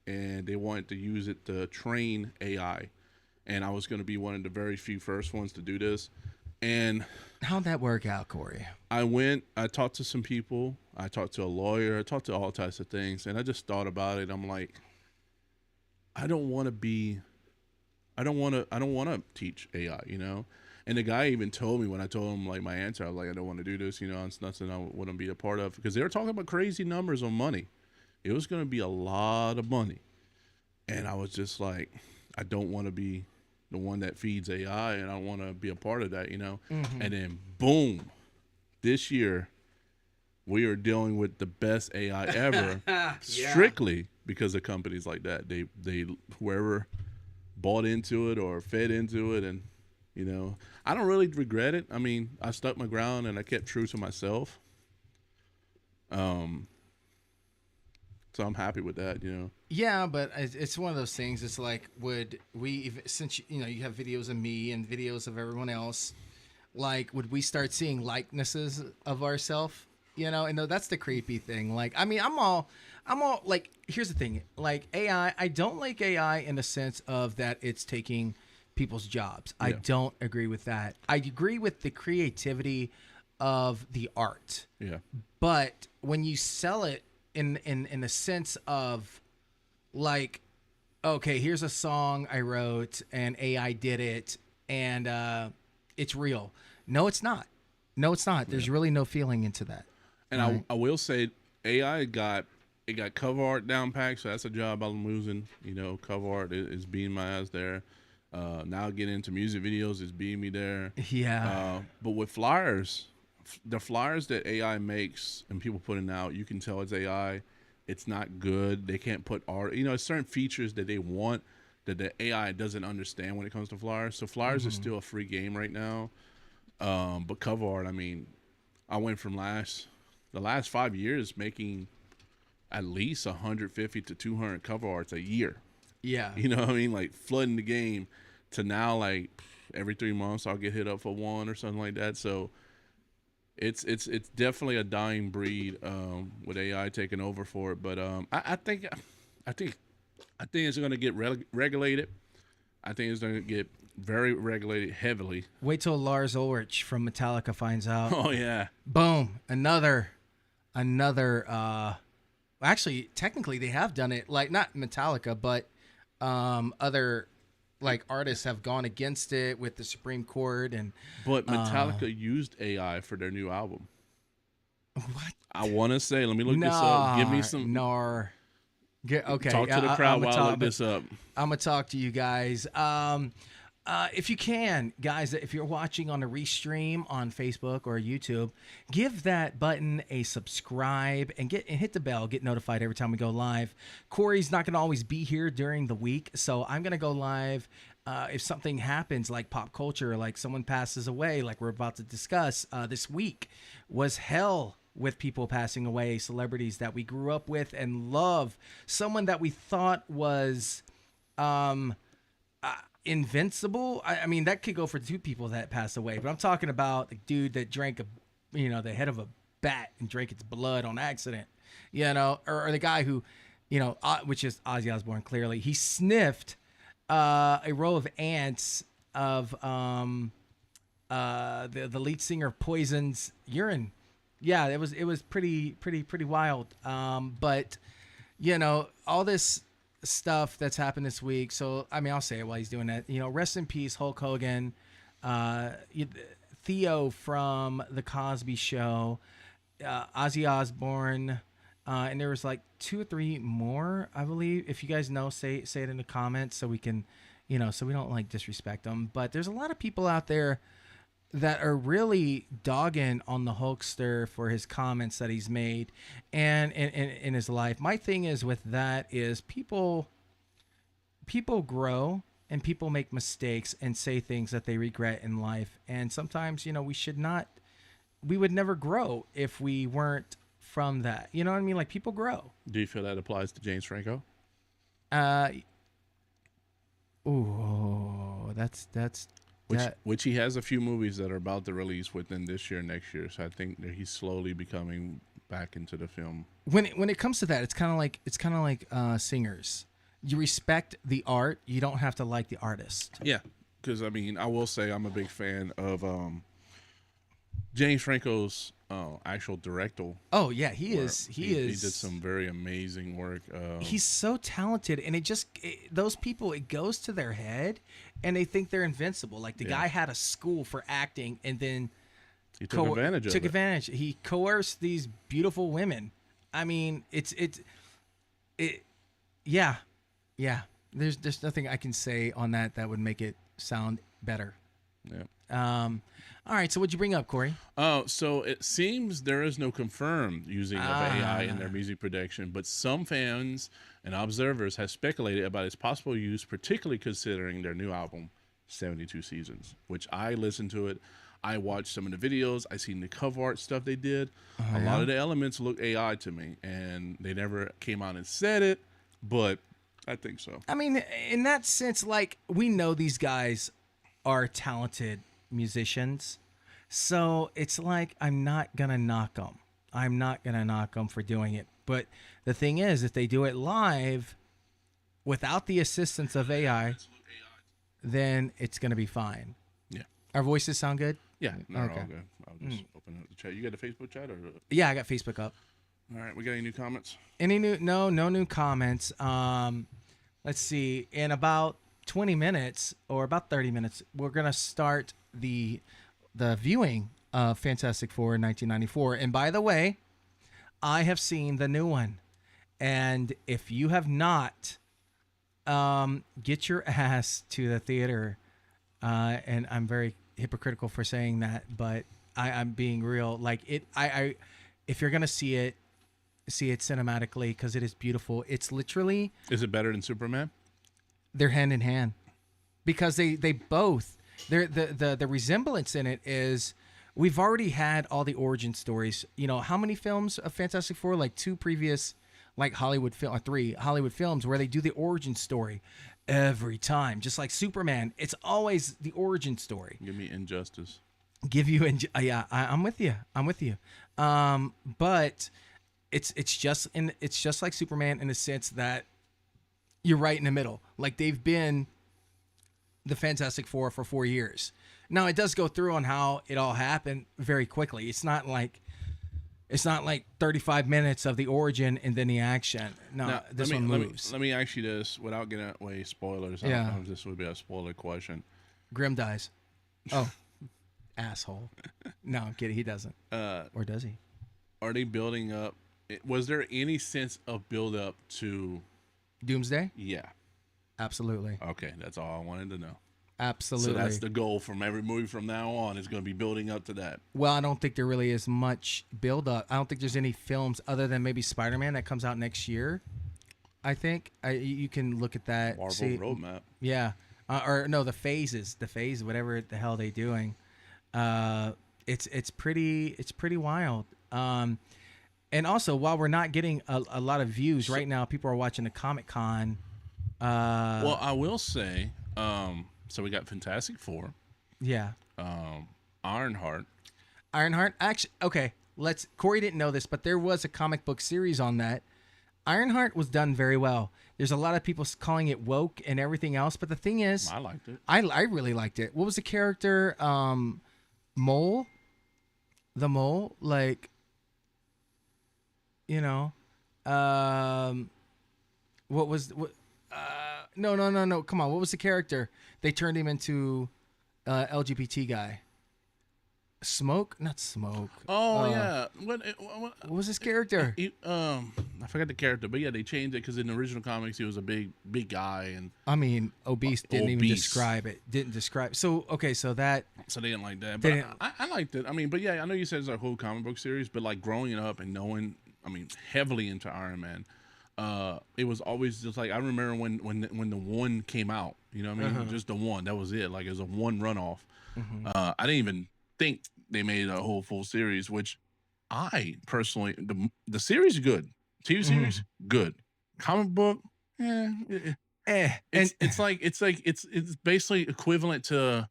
B: And they wanted to use it to train AI. And I was going to be one of the very few first ones to do this. And
A: how'd that work out, Corey?
B: I talked to some people. I talked to a lawyer. I talked to all types of things. And I just thought about it. I'm like, I don't want to teach AI, you know? And the guy even told me, when I told him like my answer, I was like, I don't want to do this, you know, it's nothing I wouldn't be a part of, because they were talking about crazy numbers on money. It was going to be a lot of money. And I was just like, I don't want to be the one that feeds AI, and I want to be a part of that, you know? Mm-hmm. And then boom, this year we are dealing with the best AI ever, strictly because of companies like that. They whoever bought into it or fed into it, and you know, I don't really regret it. I mean, I stuck my ground and I kept true to myself. So I'm happy with that, you know.
A: Yeah, but it's one of those things. It's like, would we, since you know you have videos of me and videos of everyone else, like, would we start seeing likenesses of ourselves? You know, and that's the creepy thing. Like, I mean, I'm all like, here's the thing. Like AI, I don't like AI in the sense of that it's taking people's jobs. Yeah. I don't agree with that. I agree with the creativity of the art.
B: Yeah.
A: But when you sell it in the sense of like, okay, here's a song I wrote and AI did it and it's real. No, it's not. No, it's not. There's really no feeling into that.
B: And right? I will say AI got cover art down packed, so that's a job I'm losing. You know, cover art is being my ass there. Now getting into music videos is being me there.
A: Yeah.
B: But with flyers, the flyers that AI makes and people putting out, you can tell it's AI. It's not good. They can't put art. You know, certain features that they want that the AI doesn't understand when it comes to flyers. So flyers is still a free game right now. But cover art, I mean, I went from the last 5 years making at least 150 to 200 cover arts a year.
A: Yeah.
B: You know what I mean? Like flooding the game to now, like every 3 months I'll get hit up for one or something like that. So it's definitely a dying breed with AI taking over for it. But I think it's going to get regulated. I think it's going to get very regulated heavily.
A: Wait till Lars Ulrich from Metallica finds out.
B: Oh yeah,
A: Boom, another. Actually, technically, they have done it. Like not Metallica, but other like artists have gone against it with the Supreme Court and.
B: but Metallica used AI for their new album.
A: What?
B: I want to say, let me look this up. Give me some.
A: Okay.
B: Talk to the crowd while I look this up.
A: I'm gonna talk to you guys. If you can, guys, if you're watching on a restream on Facebook or YouTube, give that button a subscribe and hit the bell, get notified every time we go live. Corey's not gonna always be here during the week, so I'm gonna go live. If something happens like pop culture, like someone passes away, like we're about to discuss, this week was hell with people passing away, celebrities that we grew up with and love, someone that we thought was invincible. I mean, that could go for two people that passed away, but I'm talking about the dude that drank the head of a bat and drank its blood on accident, or the guy who, which is Ozzy Osbourne. Clearly, he sniffed a row of ants of the lead singer of Poison's urine. Yeah, it was pretty wild. But all this stuff that's happened this week. So I mean, I'll say it while he's doing that. Rest in peace, Hulk Hogan, Theo from the Cosby Show, Ozzy Osbourne, and there was like 2 or 3 more, I believe. If you guys know, say it in the comments so we can, so we don't like disrespect them. But there's a lot of people out there that are really dogging on the Hulkster for his comments that he's made and in his life. My thing is with that is people grow and people make mistakes and say things that they regret in life. And sometimes, we would never grow if we weren't from that. You know what I mean? Like people grow.
B: Do you feel that applies to James Franco?
A: That's
B: Which he has a few movies that are about to release within this year, next year. So I think that he's slowly becoming back into the film.
A: When it comes to that, it's kind of like singers. You respect the art. You don't have to like the artist.
B: Yeah, because I mean, I will say I'm a big fan of James Franco's actual directorial.
A: Oh yeah, he is. He
B: did some very amazing work.
A: He's so talented, and those people, it goes to their head, and they think they're invincible. Like the guy had a school for acting, and then
B: he took advantage of it.
A: He coerced these beautiful women. I mean, yeah. There's nothing I can say on that would make it sound better.
B: Yeah.
A: All right, so what'd you bring up, Corey?
B: So it seems there is no confirmed using of AI in their music production, but some fans and observers have speculated about its possible use, particularly considering their new album, 72 Seasons, which I listened to it. I watched some of the videos. I seen the cover art stuff they did. A lot of the elements look AI to me, and they never came out and said it, but I think so.
A: I mean, in that sense, like, we know these guys are talented musicians, so it's like I'm not gonna knock them for doing it. But the thing is, if they do it live without the assistance of AI, then it's gonna be fine.
B: Yeah.
A: Our voices sound good?
B: Yeah, no, okay. All good. I'll just open up the chat. You got a Facebook chat or?
A: Yeah, I got Facebook up.
B: All right, we got any new comments?
A: No new comments. Let's see. In about 20 minutes or about 30 minutes, we're gonna start the viewing of Fantastic Four in 1994. And by the way, I have seen the new one, and if you have not, get your ass to the theater. And I'm very hypocritical for saying that, but I'm being real. Like if you're gonna see it cinematically because it is beautiful. It's literally.
B: Is it better than Superman?
A: They're hand in hand because they both The resemblance in it is we've already had all the origin stories. You know, how many films of Fantastic Four? Like two previous, like Hollywood film, or three Hollywood films where they do the origin story every time. Just like Superman, it's always the origin story.
B: Give me Injustice.
A: Give you, yeah, I'm with you. I'm with you. But it's just like Superman in the sense that you're right in the middle. Like they've been the Fantastic Four for 4 years. Now it does go through on how it all happened very quickly. It's not like 35 minutes of the origin and then the action. No,
B: Now,
A: this one moves.
B: Let me ask you this without getting away spoilers. I
A: Yeah.
B: don't know if this would be a spoiler question.
A: Grim dies. Oh, asshole. No, I'm kidding. He doesn't. Or does he?
B: Are they building up? Was there any sense of build up to
A: Doomsday?
B: Yeah.
A: Absolutely.
B: Okay, that's all I wanted to know.
A: Absolutely.
B: So that's the goal from every movie from now on. Is going to be building up to that.
A: Well, I don't think there really is much build up. I don't think there's any films other than maybe Spider-Man that comes out next year. I think you can look at that.
B: Marvel
A: see,
B: roadmap.
A: Yeah. Or no, the phase, whatever the hell they're doing. It's pretty wild. And also, while we're not getting a lot of views right now, people are watching the Comic-Con.
B: Well, I will say, so we got Fantastic Four.
A: Yeah.
B: Ironheart.
A: Actually, okay. Corey didn't know this, but there was a comic book series on that. Ironheart was done very well. There's a lot of people calling it woke and everything else, but the thing is,
B: I liked it.
A: I really liked it. What was the character? Mole. The mole, like, you know, what was what? No. Come on, what was the character? They turned him into LGBT guy. Smoke, not Smoke.
B: Oh yeah. What
A: was his character?
B: I forgot the character, but yeah, they changed it because in the original comics he was a big guy, and
A: I mean, obese didn't even
B: obese.
A: describe it. Didn't describe. So okay, so that.
B: So they didn't like that, but I liked it. I mean, but yeah, I know you said it's a whole comic book series, but like growing up and knowing, I mean, heavily into Iron Man, it was always just like I remember when the one came out. You know what I mean? Just the one. That was it. Like it was a one runoff. I didn't even think they made a whole full series, which I personally the series is good. TV series good. Comic book, it's basically equivalent to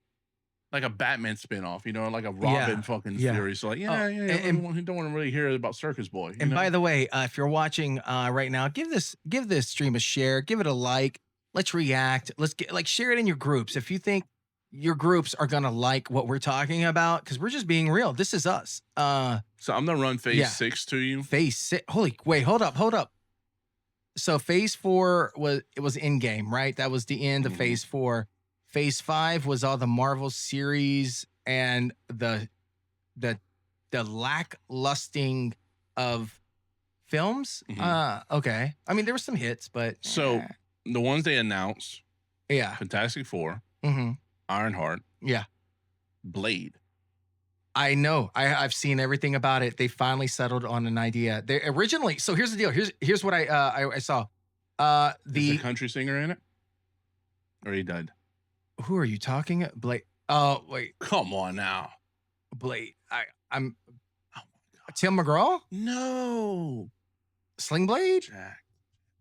B: like a Batman spinoff, you know, like a Robin fucking series. So like, you don't want to really hear about Circus Boy.
A: And by the way, if you're watching right now, give this stream a share, give it a like. Let's react. Let's share it in your groups if you think your groups are gonna like what we're talking about, because we're just being real. This is us.
B: So I'm gonna run phase 6 to you.
A: Phase 6. Wait, hold up. So phase 4 was in game, right? That was the end of phase 4. Phase 5 was all the Marvel series and the lacklusting of films. Okay. I mean, there were some hits, but
B: so the ones they announced, Fantastic Four, Ironheart, Blade.
A: I know. I've seen everything about it. They finally settled on an idea. They originally. So here's the deal. Here's what I saw.
B: Is the country singer in it, or he died?
A: Who are you talking? Blade. Oh wait.
B: Come on now.
A: Blade. I'm. Oh my God. Tim McGraw?
B: No.
A: Sling Blade?
B: Jack.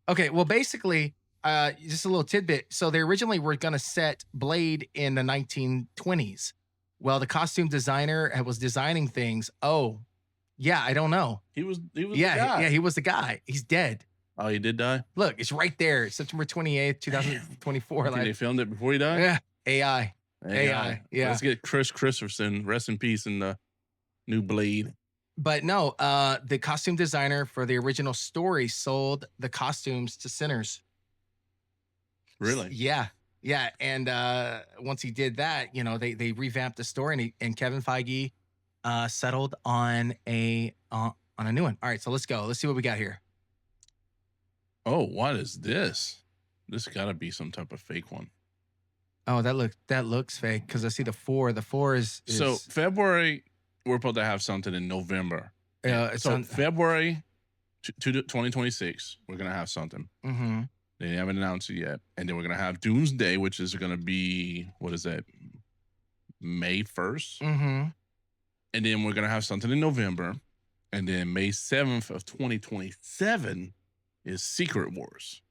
A: Okay. Well, basically, just a little tidbit. So they originally were gonna set Blade in the 1920s. Well, the costume designer was designing things. Oh, yeah, I don't know.
B: He was the guy.
A: He was the guy. He's dead.
B: Oh, he did die?
A: Look, it's right there. September 28th, 2024.
B: Like, they filmed it before he died?
A: Yeah. AI. Yeah.
B: Let's get Chris Christopherson. Rest in peace in the new Blade.
A: But no, the costume designer for the original story sold the costumes to Sinners.
B: Really?
A: Yeah. Yeah, and once he did that, you know, they revamped the story, and Kevin Feige settled on a new one. All right, so let's go. Let's see what we got here.
B: Oh, what is this? This got to be some type of fake one.
A: Oh, that looks fake because I see the 4. The 4 is
B: so February. We're supposed to have something in November.
A: So
B: February 2026, we're gonna have something. They haven't announced it yet. And then we're going to have Doomsday, which is going to be, what is that? May 1st.
A: Mm-hmm.
B: And then we're going to have something in November. And then May 7th of 2027 is Secret Wars.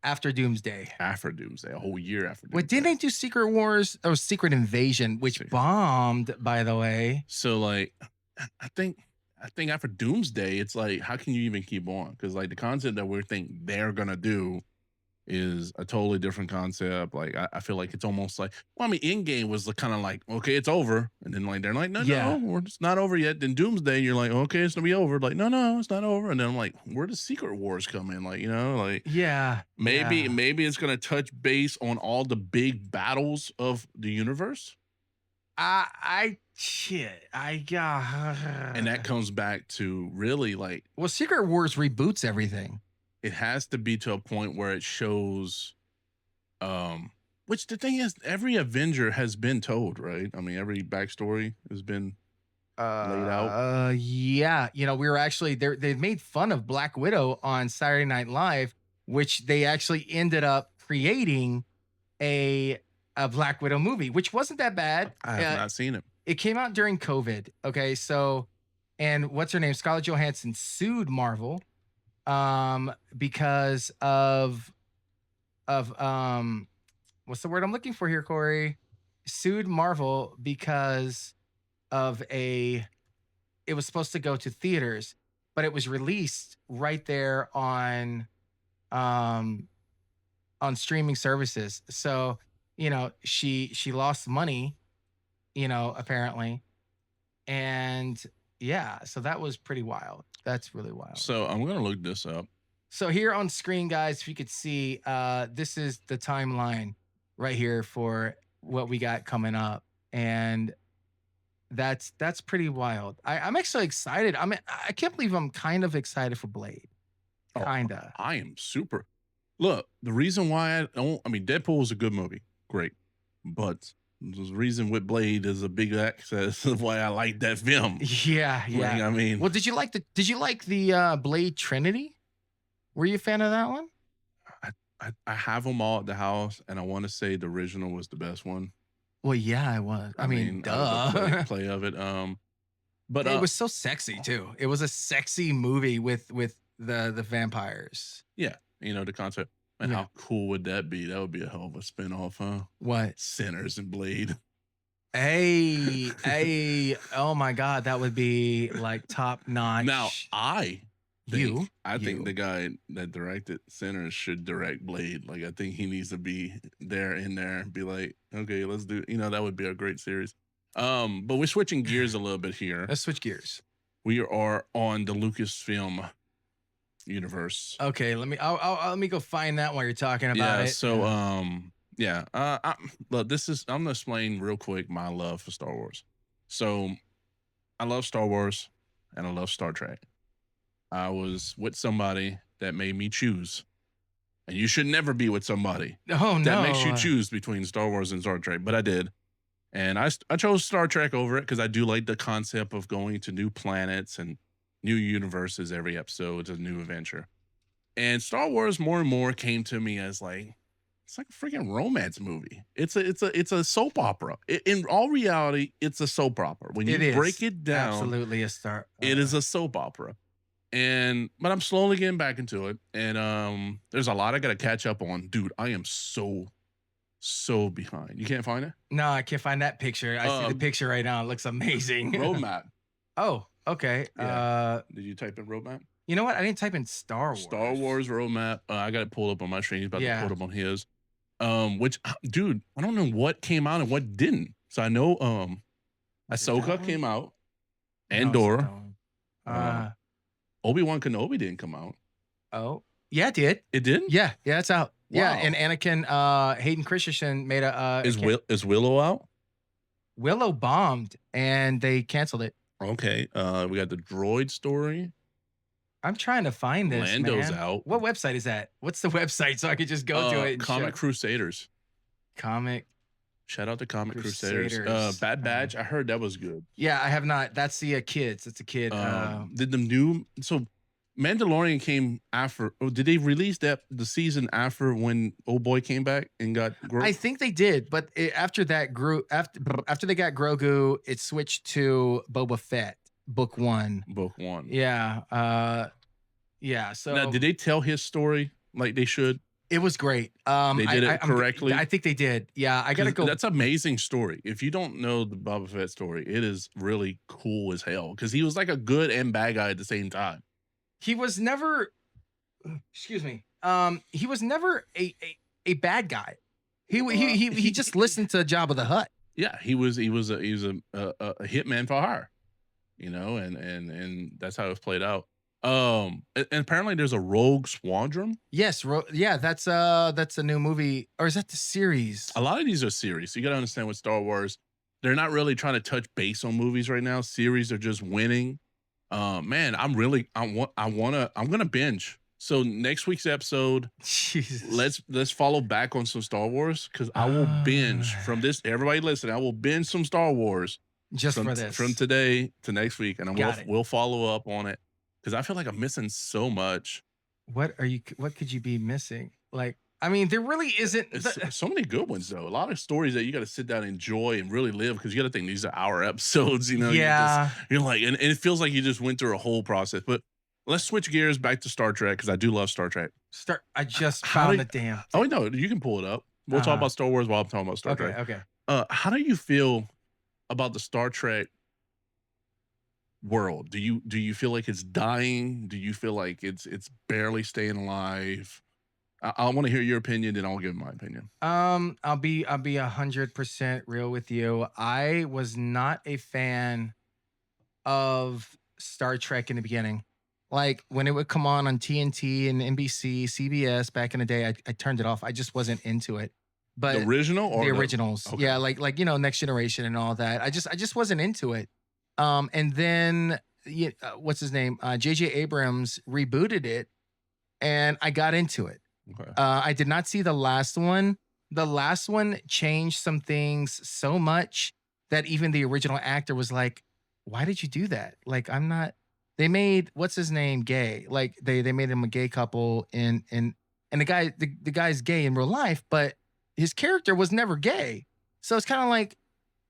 A: After Doomsday.
B: After Doomsday, a whole year after Doomsday.
A: Wait, didn't they do Secret Wars or Secret Invasion, which bombed, by the way?
B: So, like, I think after Doomsday, it's like, how can you even keep on? Because, like, the concept that we think they're going to do is a totally different concept. Like, I feel like it's almost like, well, I mean, Endgame was kind of like, okay, it's over. And then, like, they're like, no, it's not over yet. Then Doomsday, you're like, okay, it's going to be over. Like, no, it's not over. And then I'm like, where does Secret Wars come in? Like, like, maybe it's going to touch base on all the big battles of the universe.
A: And
B: that comes back to really like,
A: well, Secret Wars reboots everything.
B: It has to be to a point where it shows, which the thing is, every Avenger has been told, right? I mean, every backstory has been laid out.
A: Yeah. We were actually there. They made fun of Black Widow on Saturday Night Live, which they actually ended up creating a Black Widow movie, which wasn't that bad.
B: I have not seen it.
A: It came out during COVID. Okay. So, and what's her name? Scarlett Johansson sued Marvel because of what's the word I'm looking for here, Corey? Sued Marvel because of it was supposed to go to theaters, but it was released right there on streaming services. So, she lost money, apparently. And yeah, so that was pretty wild. That's really wild.
B: So I'm going to look this up.
A: So here on screen, guys, if you could see, this is the timeline right here for what we got coming up. And that's pretty wild. I'm actually excited. I can't believe I'm kind of excited for Blade. Kinda.
B: I am super. Look, the reason why Deadpool is a good movie. Great. But the reason with Blade is a big access of why I like that film.
A: Yeah.
B: Like,
A: well, did you like the Blade Trinity? Were you a fan of that one?
B: I have them all at the house, and I want to say the original was the best one.
A: Well, yeah, I was. I mean, duh.
B: Play of it. But
A: it was so sexy too. It was a sexy movie with the vampires.
B: Yeah, the concept. And how cool would that be? That would be a hell of a spinoff, huh?
A: What?
B: Sinners and Blade.
A: Hey, oh my God, that would be like top notch.
B: Now, I think the guy that directed Sinners should direct Blade. Like, I think he needs to be in there and be like, okay, let's do, that would be a great series. But we're switching gears a little bit here.
A: Let's switch gears.
B: We are on the Lucasfilm universe.
A: Okay, let me go find that while you're talking about it.
B: So look, I'm gonna explain real quick my love for Star Wars. So I love Star Wars and I love Star Trek. I was with somebody that made me choose, and you should never be with somebody that makes you choose between Star Wars and Star Trek, but I did. And I chose Star Trek over it because I do like the concept of going to new planets and new universes. Every episode is a new adventure. And Star Wars more and more came to me as like, it's like a freaking romance movie. It's a soap opera. In all reality, it's a soap opera. When you break it down,
A: absolutely
B: it is a soap opera. But I'm slowly getting back into it. And there's a lot I gotta catch up on. Dude, I am so behind. You can't find it?
A: No, I can't find that picture. I see the picture right now. It looks amazing.
B: Roadmap.
A: Oh, okay.
B: Yeah. Did you type in roadmap?
A: You know what? I didn't type in Star Wars.
B: Star Wars roadmap. I got it pulled up on my screen. He's about to pull it up on his. Which, dude, I don't know what came out and what didn't. So I know Ahsoka came out. Andor. Obi-Wan Kenobi didn't come out.
A: Oh, yeah, it did.
B: It did?
A: Yeah, it's out.
B: Wow.
A: Yeah, and Anakin, Hayden Christensen made a.
B: Is Willow out?
A: Willow bombed, and they canceled it.
B: Okay. We got the droid story.
A: I'm trying to find this.
B: Lando's out.
A: What website is that? What's the website so I could just go to it?
B: Comic Crusaders. Shout out to Comic Crusaders. Bad Batch. I heard that was good.
A: Yeah, I have not. That's the kids. It's a kid.
B: Did the new. So Mandalorian came after. Oh, did they release the season after when old boy came back and got
A: I
B: Grogu?
A: think they did, but after that grew after they got Grogu, it switched to Boba Fett, book one.
B: Book one.
A: Yeah, yeah.
B: Now,
A: So
B: did they tell his story like they should?
A: it was great.
B: They did it
A: I
B: correctly.
A: think they did. Yeah, I gotta
B: Because
A: go.
B: that's an amazing story. If you don't know the Boba Fett story, it is really cool as hell. Because he was like a good and bad guy at the same time.
A: He was never. Excuse me. He was never a bad guy. He just listened to Jabba the Hutt.
B: Yeah, he was a hitman for hire, and that's how it was played out. And apparently there's a Rogue Squadron.
A: Yes, yeah, that's a new movie, or is that the series?
B: A lot of these are series. So you got to understand with Star Wars, they're not really trying to touch base on movies right now. Series are just winning. Man, I'm gonna binge. So next week's episode,
A: Jesus.
B: let's follow back on some Star Wars because I will binge from this. Everybody listen, I will binge some Star Wars
A: just for this
B: from today to next week, and we'll follow up on it because I feel like I'm missing so much.
A: What could you be missing? Like, I mean, there really isn't
B: so many good ones though. A lot of stories that you got to sit down and enjoy and really live because you got to think these are our episodes.
A: Yeah,
B: you're like, and it feels like you just went through a whole process. But let's switch gears back to Star Trek because I do love Star Trek.
A: I just found the damn.
B: Oh no, you can pull it up. We'll talk about Star Wars while I'm talking about Star Trek.
A: Okay.
B: How do you feel about the Star Trek world? Do you feel like it's dying? Do you feel like it's barely staying alive? I want to hear your opinion, then I'll give my opinion.
A: I'll be 100% real with you. I was not a fan of Star Trek in the beginning. Like when it would come on TNT and NBC, CBS back in the day, I turned it off. I just wasn't into it. But
B: the original or
A: the originals,
B: okay.
A: yeah, like Next Generation and all that. I just wasn't into it. And then what's his name? J.J. Abrams rebooted it, and I got into it.
B: Okay.
A: I did not see the last one. The last one changed some things so much that even the original actor was like, "Why did you do that?" Like, I'm not. They made what's his name gay. Like they made him a gay couple, and the guy's gay in real life, but his character was never gay. So it's kind of like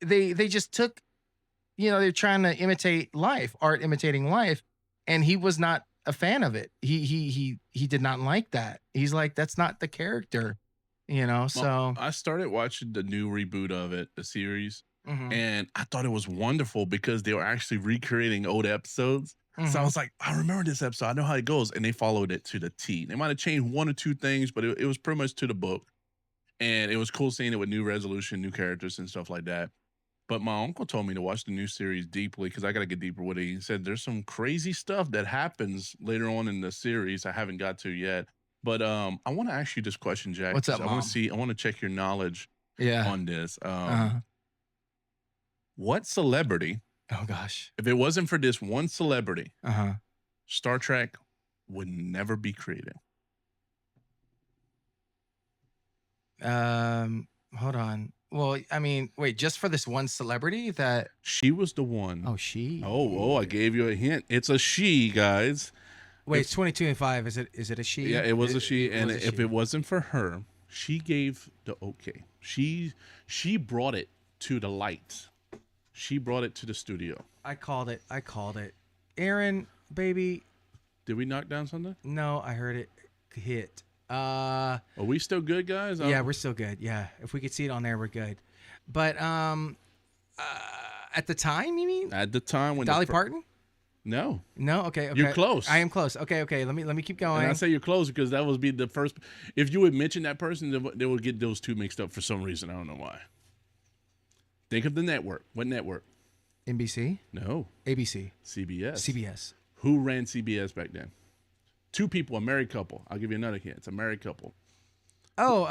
A: they just took, they're trying to imitate life, art imitating life, and he was not a fan of it. He did not like that. He's like, that's not the character, so
B: well, I started watching the new reboot of it, the series, and I thought it was wonderful because they were actually recreating old episodes. So I was like, I remember this episode. I know how it goes. And they followed it to the T. They might have changed one or two things, but it was pretty much to the book. And it was cool seeing it with new resolution, new characters and stuff like that. But my uncle told me to watch the new series deeply because I got to get deeper with it. He said there's some crazy stuff that happens later on in the series I haven't got to yet. But I want to ask you this question, Jack.
A: What's up, Mom?
B: I want to check your knowledge on this.
A: Uh-huh.
B: What celebrity,
A: oh gosh,
B: if it wasn't for this one celebrity,
A: Star
B: Trek would never be created?
A: Hold on. Well, I mean, wait, just for this one celebrity that
B: she was the one.
A: Oh, she.
B: Oh, I gave you a hint. It's a she, guys.
A: Wait, it's 22 and 5. Is it a she?
B: Yeah, it was a she. And if it wasn't for her, she gave the okay. She brought it to the light. She brought it to the studio.
A: I called it. Aaron, baby.
B: Did we knock down something?
A: No, I heard it hit.
B: Are we still good, guys?
A: Yeah, we're still good. Yeah, if we could see it on there, we're good. But at the time, you mean?
B: At the time when
A: Dolly Parton?
B: No.
A: Okay.
B: You're close.
A: I am close. Okay. Let me keep going.
B: And I say you're close because that would be the first. If you would mention that person, they would get those two mixed up for some reason. I don't know why. Think of the network. What network?
A: NBC?
B: No.
A: ABC.
B: CBS. Who ran CBS back then? Two people, a married couple. I'll give you another hint. It's a married couple.
A: Oh,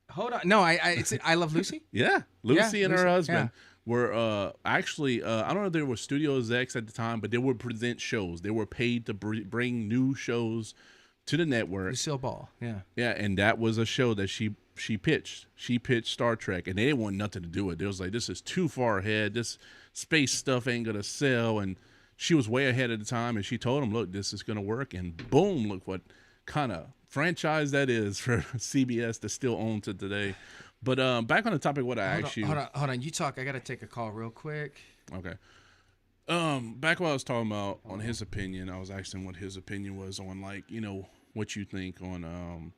A: hold on. No, it's I Love Lucy.
B: Yeah, Lucy and her husband
A: were
B: actually. I don't know if they were studio execs at the time, but they would present shows. They were paid to bring new shows to the network.
A: Lucille Ball. Yeah.
B: Yeah, and that was a show that she pitched. She pitched Star Trek, and they didn't want nothing to do with it. They was like, this is too far ahead. This space stuff ain't gonna sell, and she was way ahead of the time, and she told him, "Look, this is going to work." And boom, look what kind of franchise that is for CBS to still own to today. But back on the topic, what I asked you.
A: Hold on. You talk. I got to take a call real quick.
B: Okay. Back what I was talking about on his opinion, I was asking what his opinion was on, like, you know, what you think on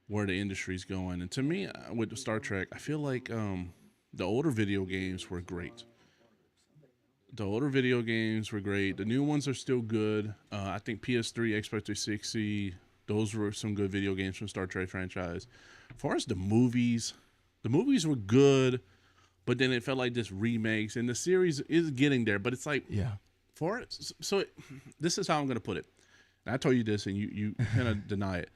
B: where the industry's going. And to me, with Star Trek, I feel like the older video games were great. The older video games were great. The new ones are still good. I think PS3, Xbox 360, those were some good video games from Star Trek franchise. As far as the movies were good, but then it felt like just remakes, and the series is getting there. But it's like, this is how I'm going to put it. And I told you this, and you kind of deny it.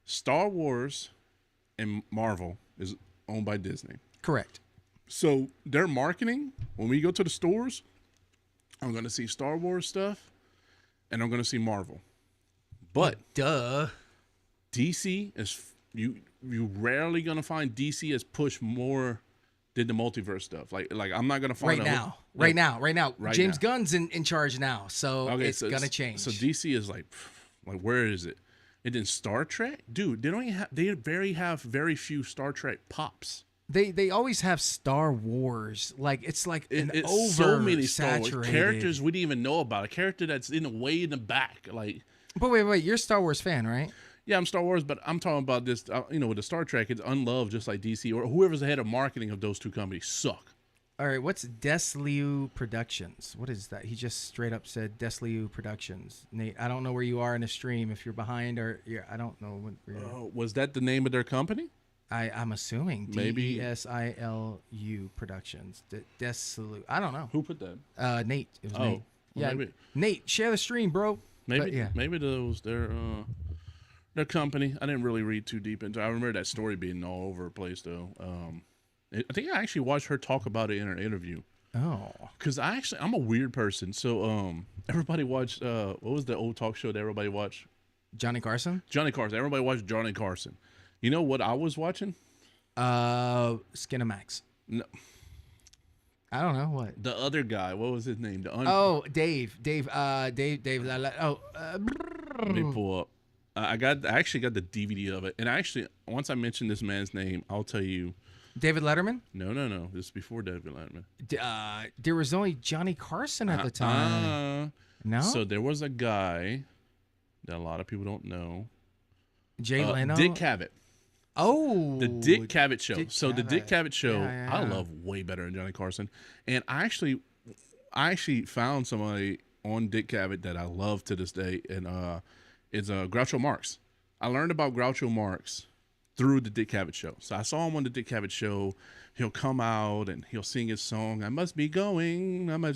B: Star Wars and Marvel is owned by Disney.
A: Correct.
B: So their marketing, when we go to the stores, I'm going to see Star Wars stuff, and I'm going to see Marvel. But
A: duh, DC
B: is you rarely going to find DC has pushed more than the multiverse stuff. Like I'm not going to find
A: right now. James Gunn's in charge now, so it's going to change.
B: So DC is like where is it? And then Star Trek, dude, they have very few Star Trek pops.
A: They always have Star Wars. Like it's like
B: it's so many Star Wars characters we didn't even know about. A character that's way in the back. Like,
A: but wait, you're a Star Wars fan, right?
B: Yeah, I'm Star Wars, but I'm talking about this. With the Star Trek, it's unloved, just like DC or whoever's the head of marketing of those two companies suck.
A: All right, what's Desliu Productions? What is that? He just straight up said Desliu Productions. Nate, I don't know where you are in the stream. If you're behind or I don't know.
B: Was that the name of their company?
A: I'm assuming
B: maybe
A: DESILU Productions. Desliu. I don't know.
B: Who put that?
A: Nate. It was Nate.
B: Yeah, maybe.
A: Nate, share the stream, bro.
B: Maybe those their company. I didn't really read too deep into it. I remember that story being all over the place, though. I think I actually watched her talk about it in her interview.
A: Oh.
B: Because I'm a weird person. So everybody watched, what was the old talk show that everybody watched?
A: Johnny Carson?
B: Johnny Carson. Everybody watched Johnny Carson. You know what I was watching?
A: Skinamax.
B: No.
A: I don't know what.
B: The other guy. What was his name?
A: Dave. Let
B: me pull up. I actually got the DVD of it. And once I mention this man's name, I'll tell you.
A: David Letterman?
B: No. This is before David Letterman.
A: There was only Johnny Carson at the time. No?
B: So there was a guy that a lot of people don't know.
A: Jay Leno?
B: Dick Cavett.
A: Oh.
B: The Dick Cavett Show. The Dick Cavett Show,
A: yeah.
B: I love way better than Johnny Carson. And I actually found somebody on Dick Cavett that I love to this day, and it's Groucho Marx. I learned about Groucho Marx through the Dick Cavett Show. So I saw him on the Dick Cavett Show. He'll come out and he'll sing his song, I must be going, I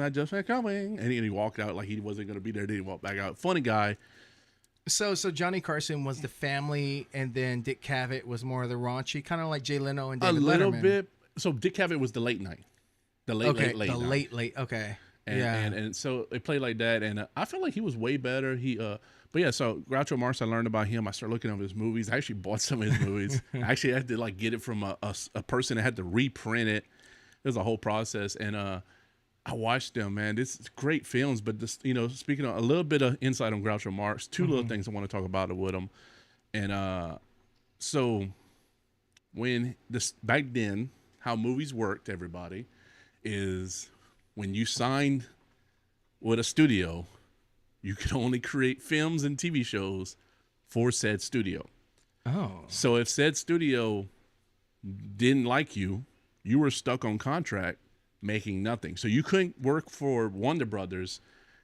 B: just been going. And he walked out like he wasn't going to be there. Then he walked back out. Funny guy.
A: So Johnny Carson was the family, and then Dick Cavett was more of the raunchy, kind of like Jay Leno and David Letterman.
B: A little bit. So Dick Cavett was the late night. The late
A: late. Okay.
B: And so they played like that, and I felt like he was way better. But yeah, so Groucho Marx, I learned about him. I started looking at his movies. I actually bought some of his movies. I actually had to get it from a person that had to reprint it. It was a whole process, and I watched them, man. This is great films, but this, speaking of a little bit of insight on Groucho Marx, two little things I want to talk about it with him. And so when back then, how movies worked, everybody, is when you signed with a studio, you could only create films and TV shows for said studio.
A: Oh.
B: So if said studio didn't like you, you were stuck on contract making nothing. So you couldn't work for Warner Brothers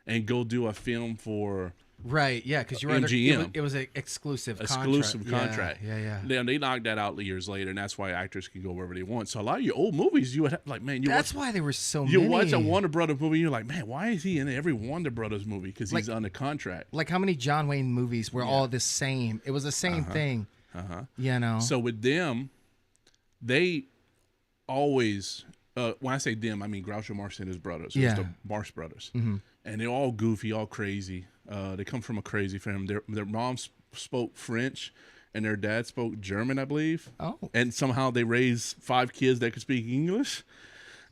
B: and go do a film for
A: right, yeah, because you were
B: MGM.
A: It was an exclusive
B: contract.
A: Yeah.
B: They knocked that out years later, and that's why actors can go wherever they want. So a lot of your old movies, you would have,
A: that's why there were so many.
B: You watch a Warner Brothers movie, you're like, man, why is he in every Warner Brothers movie? Because he's under contract.
A: Like how many John Wayne movies were all the same? It was the same thing.
B: So with them, they always. When I say them, I mean Groucho Marx and his brothers. It was the Marx brothers. Mm-hmm. And they're all goofy, all crazy. They come from a crazy family. Their mom spoke French, and their dad spoke German, I believe.
A: Oh.
B: And somehow they raised 5 kids that could speak English.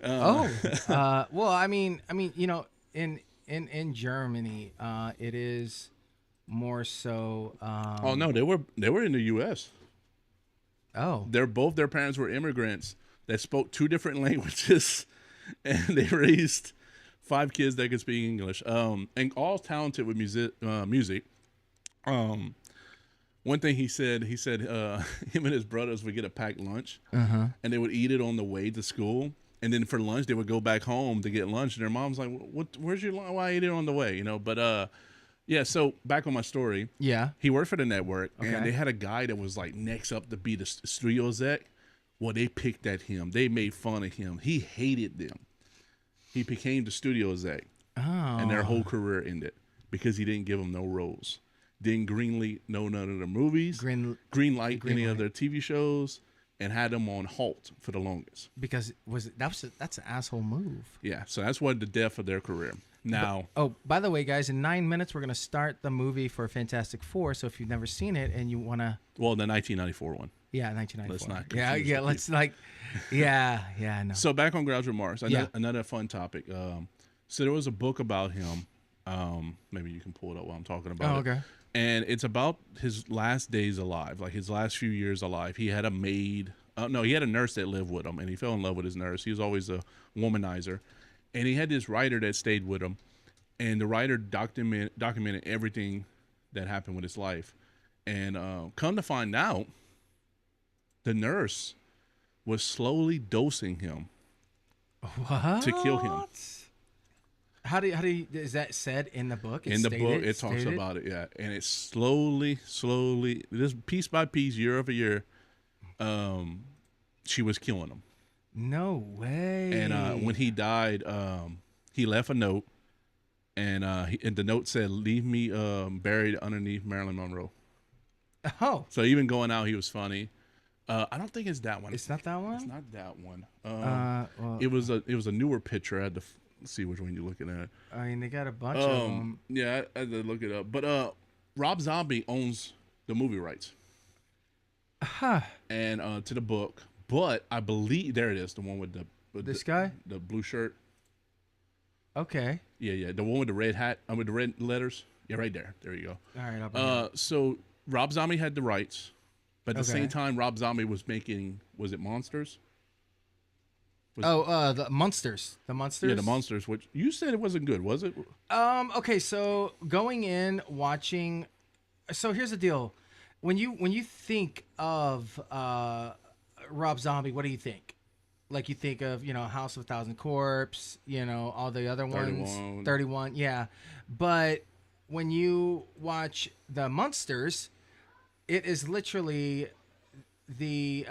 B: Uh,
A: Oh, well, you know, in Germany, it is more so.
B: oh no, they were in the U.S.
A: Oh,
B: Both their parents were immigrants that spoke two different languages, and they raised five kids that could speak English. And all talented with music. Um, One thing he said, him and his brothers would get a packed lunch,
A: uh-huh.
B: and they would eat it on the way to school. And then for lunch, they would go back home to get lunch. And their mom's like, "What? Where's your lunch? Why I ate it on the way?" But yeah. So back on my story,
A: Yeah.
B: he worked for the network, and
A: Okay.
B: they had a guy that was like next up to be the studio exec. Well, they picked at him. They made fun of him. He hated them. He became the studio exec, and their
A: Oh,
B: whole career ended because he didn't give them no roles. Didn't greenlight none of the movies,
A: green
B: greenlight
A: green
B: any of
A: light
B: their TV shows, and had them on halt for the longest.
A: because that's an asshole move.
B: Yeah, so that's what the death of their career. Now,
A: Oh, by the way, guys, in 9 minutes we're gonna start the movie for Fantastic Four. So if you've never seen it and you wanna,
B: well, the 1994 one.
A: yeah, 1994.
B: Let's not
A: Yeah,
B: confuse
A: yeah.
B: the
A: Let's like, yeah, yeah. I know.
B: So back on Groucho Marx,
A: Yeah.
B: another fun topic. So there was a book about him. Maybe you can pull it up while I'm talking about
A: Oh,
B: it.
A: okay.
B: And it's about his last days alive, like his last few years alive. He had a maid. No, he had a nurse that lived with him, and he fell in love with his nurse. He was always a womanizer, and he had this writer that stayed with him, and the writer documented everything that happened with his life. And come to find out, the nurse was slowly dosing him
A: What?
B: to kill him.
A: How do you, is that said in the book?
B: In the book, it talks about it, yeah. And it's slowly, this piece by piece, year over year, she was killing him.
A: No way.
B: And when he died, he left a note, and the note said, "Leave me buried underneath Marilyn Monroe."
A: Oh,
B: So even going out, he was funny. I don't think it's that one.
A: it's not that one.
B: It's not that one.
A: Well,
B: It was a newer picture. I had to see which one you're looking at.
A: I mean, they got a bunch of them.
B: Yeah, I had to look it up. But Rob Zombie owns the movie rights
A: Huh.
B: and to the book. But I believe there it is, the one with
A: This guy?
B: the blue shirt.
A: Okay.
B: Yeah, the one with the red hat, with the red letters. Yeah, right there. There you go.
A: All right. I'll bring it up.
B: So Rob Zombie had the rights, but at the
A: Okay.
B: same time, Rob Zombie was making, was it Monsters?
A: The Monsters. The Monsters.
B: Yeah, the Monsters. Which you said it wasn't good, was it?
A: Okay. So going in, watching. So here's the deal. When you think of Rob Zombie, what do you think? Like you think of, House of a Thousand Corpse, all the other ones,
B: 31.
A: 31, yeah. But when you watch the Monsters, it is literally the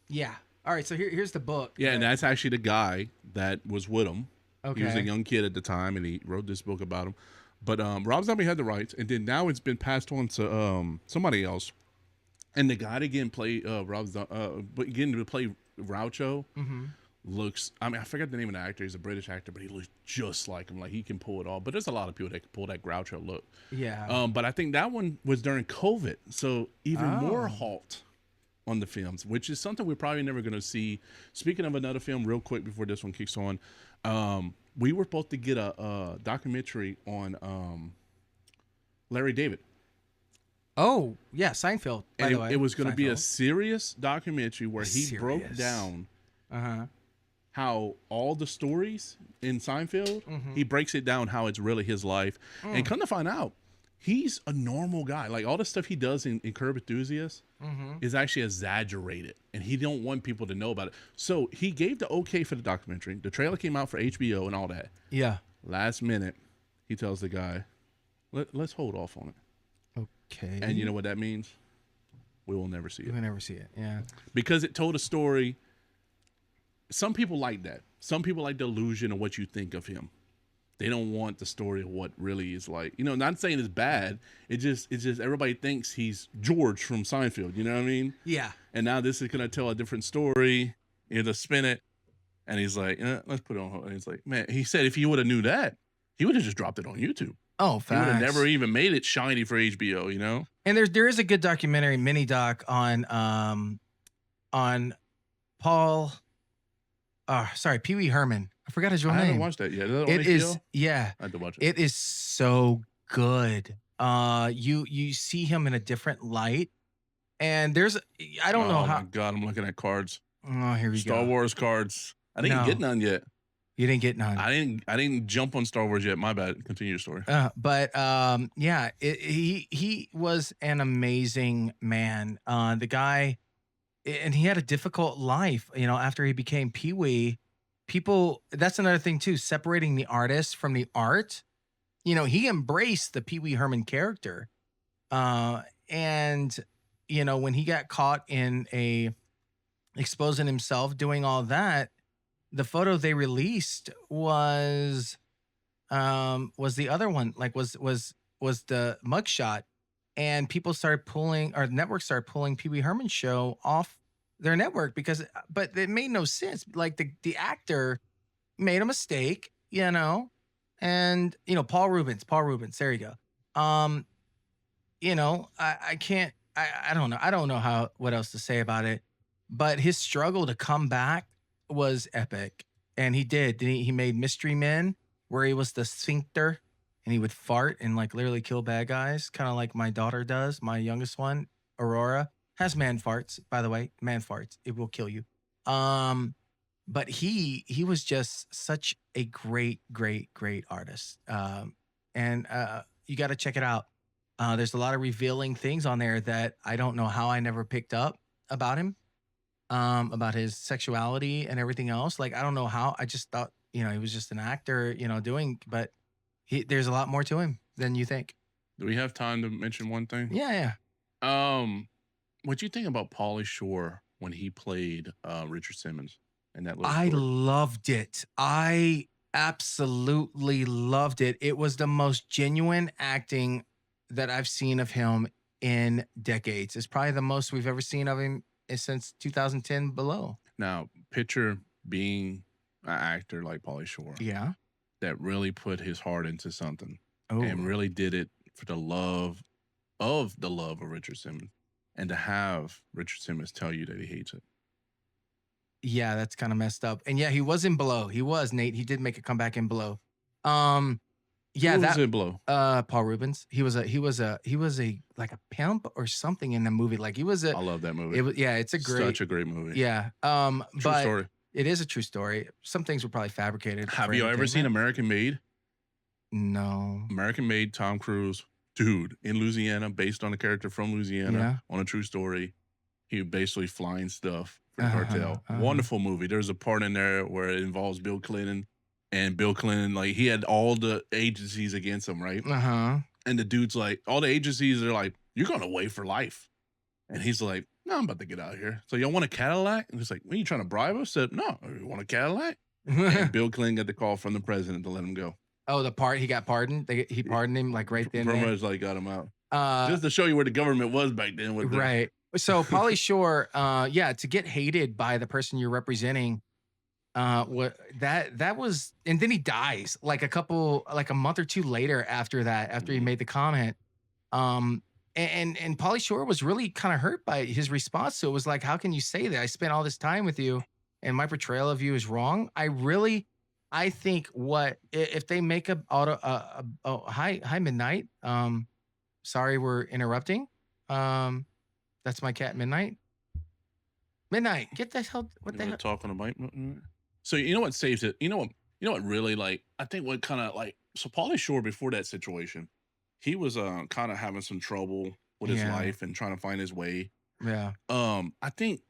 A: yeah. All right, so here's the book.
B: Yeah, and that's actually the guy that was with him. He was a
A: Okay.
B: young kid at the time, and he wrote this book about him. But Rob Zombie had the rights, and then now it's been passed on to somebody else. And the guy that getting to play Groucho looks. I mean, I forget the name of the actor. He's a British actor, but he looks just like him. Like he can pull it off. But there's a lot of people that can pull that Groucho look.
A: Yeah.
B: But I think that one was during COVID, so even more
A: Oh.
B: halt on the films, which is something we're probably never going to see. Speaking of another film, real quick before this one kicks on, we were supposed to get a documentary on Larry David.
A: Oh, yeah, Seinfeld, by
B: And
A: the way.
B: it was going to be a
A: Seinfeld.
B: serious documentary where he broke
A: Serious.
B: down
A: Uh-huh.
B: how all the stories in Seinfeld,
A: Mm-hmm.
B: he breaks it down how it's really his life.
A: Mm.
B: And come to find out, he's a normal guy. Like all the stuff he does in Curb Enthusiast
A: Mm-hmm.
B: is actually exaggerated, and he don't want people to know about it. So he gave the okay for the documentary. The trailer came out for HBO and all that.
A: Yeah.
B: Last minute, he tells the guy, let's hold off on it.
A: Okay.
B: And you know what that means? We will never see it.
A: You'll never see it. Yeah.
B: Because it told a story. Some people like that. Some people like the illusion of what you think of him. They don't want the story of what really is like. Not saying it's bad. It's just everybody thinks he's George from Seinfeld. You know what I mean?
A: Yeah.
B: And now this is gonna tell a different story. To spin it, and he's like, let's put it on hold. And he's like, man, he said if he would have knew that, he would have just dropped it on YouTube.
A: Oh,
B: He would have
A: facts.
B: never even made it shiny for HBO.
A: And there is a good documentary mini doc on Paul. sorry, Pee Wee Herman. I forgot his real
B: I haven't
A: name.
B: watched that yet. Is that on
A: It is,
B: HBO?
A: yeah,
B: I have to watch it.
A: it is so good. You see him in a different light, and I don't know
B: Oh my
A: how.
B: god, I'm looking at cards.
A: Oh, here we
B: Star
A: go.
B: Wars cards. I didn't get
A: No,
B: none yet.
A: you didn't get none.
B: I didn't jump on Star Wars yet. My bad. Continue your story.
A: But yeah, he was an amazing man. The guy, and he had a difficult life. You know, after he became Pee Wee, people. That's another thing too. Separating the artist from the art. You know, he embraced the Pee Wee Herman character. And you know, when he got caught in a exposing himself doing all that, the photo they released was the other one, like was the mugshot, and people started pulling, or networks started pulling Pee Wee Herman show off their network because, but it made no sense. Like the actor made a mistake, you know, and you know Paul Rubens, there you go. You know, I can't, I don't know, I don't know how what else to say about it, but his struggle to come back was epic, and he did. He made Mystery Men, where he was the sphincter, and he would fart and like literally kill bad guys, kind of like my daughter does. My youngest one, Aurora, has man farts. By the way, man farts. It will kill you. Um, but he was just such a great artist. And you got to check it out. There's a lot of revealing things on there that I don't know how I never picked up about him, about his sexuality and everything else. Like I don't know how. I just thought, you know, he was just an actor, you know, doing. But there's a lot more to him than you think.
B: Do we have time to mention one thing?
A: Yeah, yeah.
B: What do you think about Pauly Shore when he played Richard Simmons in that little
A: I
B: short?
A: loved it. I absolutely loved it. It was the most genuine acting that I've seen of him in decades. It's probably the most we've ever seen of him since 2010 below.
B: Now, picture being an actor like Pauly Shore
A: Yeah.
B: that really put his heart into something and
A: Oh,
B: really did it for the love of Richard Simmons, and to have Richard Simmons tell you that he hates it.
A: yeah, that's kind of messed up. And yeah, he was in Below. He was Nate. He did make a comeback in Below. Um, yeah,
B: Who was
A: that
B: it below?
A: Paul Rubens. He was a like a pimp or something in the movie. Like he was a
B: I love that movie.
A: it was yeah, it's a great
B: Such a great movie.
A: yeah.
B: True
A: But
B: story.
A: it is a true story. Some things were probably fabricated.
B: Have
A: for
B: you ever seen
A: entertainment.
B: American Made?
A: No.
B: American Made, Tom Cruise, dude, in Louisiana, based on a character from Louisiana,
A: Yeah.
B: on a true story. He basically flying stuff for the
A: Uh-huh,
B: cartel.
A: uh-huh.
B: Wonderful movie. There's a part in there where it involves Bill Clinton, and Bill Clinton, like, he had all the agencies against him, right?
A: Uh-huh.
B: And the dude's like, all the agencies are like, you're going away for life. And he's like, no, I'm about to get out of here. So y'all want a Cadillac? And he's like, what, are you trying to bribe us? Said, no, you want a Cadillac? And Bill Clinton got the call from the president to let him go.
A: Oh, he got pardoned. He pardoned him like right then.
B: Pretty
A: There.
B: much like got him out.
A: Uh,
B: Just to show you where the government was back then. With
A: right. So Pauly Shore, yeah, to get hated by the person you're representing, what that was, and then he dies like a month or two later after that, after he made the comment. And Pauly Shore was really kind of hurt by his response to it. Was like, how can you say that? I spent all this time with you, and my portrayal of you is wrong. I think if they make hi Midnight. Sorry, we're interrupting. That's my cat Midnight. Midnight, get the hell. What the hell?
B: talking about. So you know what saves it? You know what really, like, I think what kind of like, so Pauly Shore before that situation, he was kind of having some trouble with his
A: Yeah.
B: life and trying to find his way.
A: Yeah.
B: I think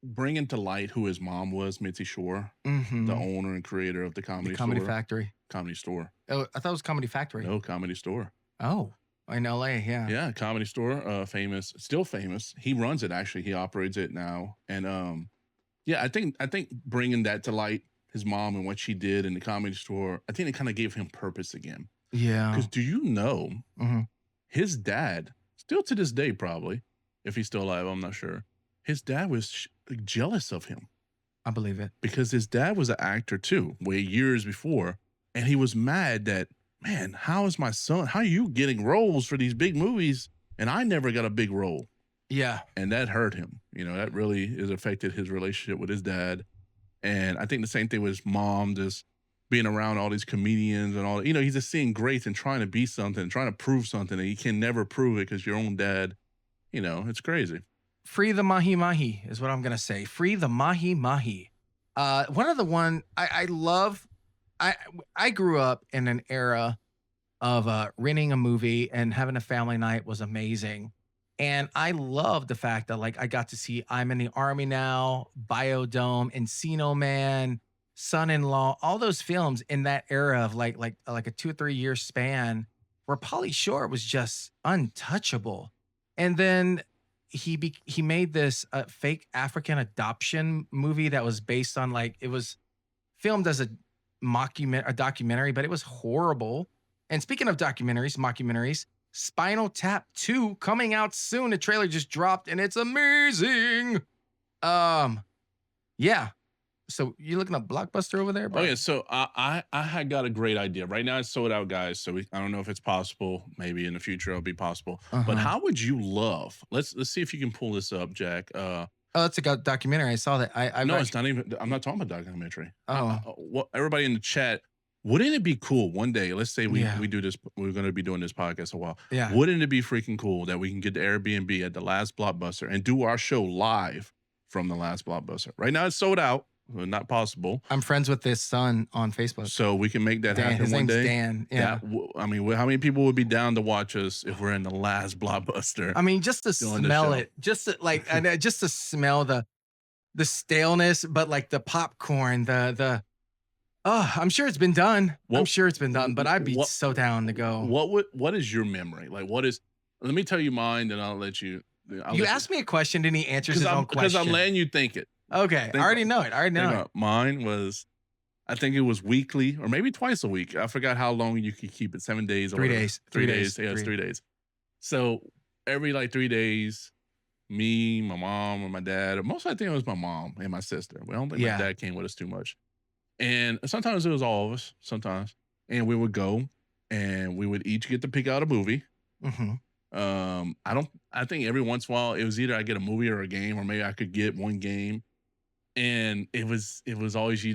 B: bringing to light who his mom was, Mitzi Shore,
A: Mhm.
B: the owner and creator of the Comedy
A: Comedy
B: Store.
A: Factory.
B: Comedy Store.
A: Oh, I thought it was Comedy Factory.
B: No, Comedy Store.
A: Oh, in LA, yeah.
B: Yeah, Comedy Store, famous, still famous. He runs it, actually. He operates it now. And yeah, I think bringing that to light, his mom and what she did in the Comedy Store, I think it kind of gave him purpose again.
A: Yeah.
B: Because do you know,
A: Mhm.
B: his dad, still to this day probably, if he's still alive, I'm not sure, his dad was jealous of him
A: I believe it.
B: because his dad was an actor too, way years before. And he was mad that, man, how are you getting roles for these big movies and I never got a big role?
A: Yeah.
B: And that hurt him. You know, that really has affected his relationship with his dad. And I think the same thing with his mom, just being around all these comedians and all, he's just seeing greats and trying to be something, trying to prove something, and you can never prove it because your own dad, it's crazy.
A: Free the mahi mahi is what I'm gonna say. Free the mahi mahi. One of the one I love. I I grew up in an era of renting a movie and having a family night was amazing. And I love the fact that like I got to see I'm in the Army Now, Biodome, Encino Man, Son-in-Law, all those films in that era of like a 2 or 3 year span where Pauly Shore was just untouchable. And then he made this fake African adoption movie that was based on like it was filmed as a documentary, but it was horrible. And speaking of documentaries, mockumentaries, Spinal Tap 2 coming out soon. The trailer just dropped and it's amazing. Um, yeah. So you looking up Blockbuster over there, bro?
B: Oh yeah, so I had got a great idea. Right now it's sold out, guys. So I don't know if it's possible. Maybe in the future it'll be possible. But
A: Uh-huh.
B: how would you love? Let's see if you can pull this up, Jack.
A: Oh, that's a documentary. I saw that.
B: No, it's not even. I'm not talking about documentary.
A: Oh,
B: What everybody in the chat? Wouldn't it be cool one day? Let's say we
A: yeah.
B: we do this. We're going to be doing this podcast a while.
A: Yeah.
B: Wouldn't it be freaking cool that we can get the Airbnb at the last Blockbuster and do our show live from the last Blockbuster? Right now it's sold out. Well, not possible.
A: I'm friends with this son on Facebook.
B: So we can make that
A: Dan,
B: happen
A: his
B: one
A: name's
B: day.
A: Dan. Yeah.
B: I mean, how many people would be down to watch us if we're in the last Blockbuster?
A: I mean, just to
B: doing the
A: smell
B: show?
A: it, just to, like, and just to smell the staleness, but like the popcorn, the oh, I'm sure it's been done. I'm sure it's been done, but I'd be so down to go.
B: What is your memory? Like, let me tell you mine and I'll let you.
A: You asked me a question, and he answers his own question.
B: Because I'm letting you think it.
A: Okay, I already know it. I already know it.
B: Mine was, I think it was weekly or maybe twice a week. I forgot how long you could keep it. 7 days or
A: 3
B: whatever.
A: days.
B: 3 days. Yeah, it's 3 days. So every like 3 days, me, my mom, or my dad, or most I think it was my mom and my sister. I don't think my dad came with us too much. And sometimes it was all of us, sometimes. And we would go and we would each get to pick out a movie.
A: Mm-hmm.
B: I think every once in a while it was either I get a movie or a game, or maybe I could get one game. And it was always, you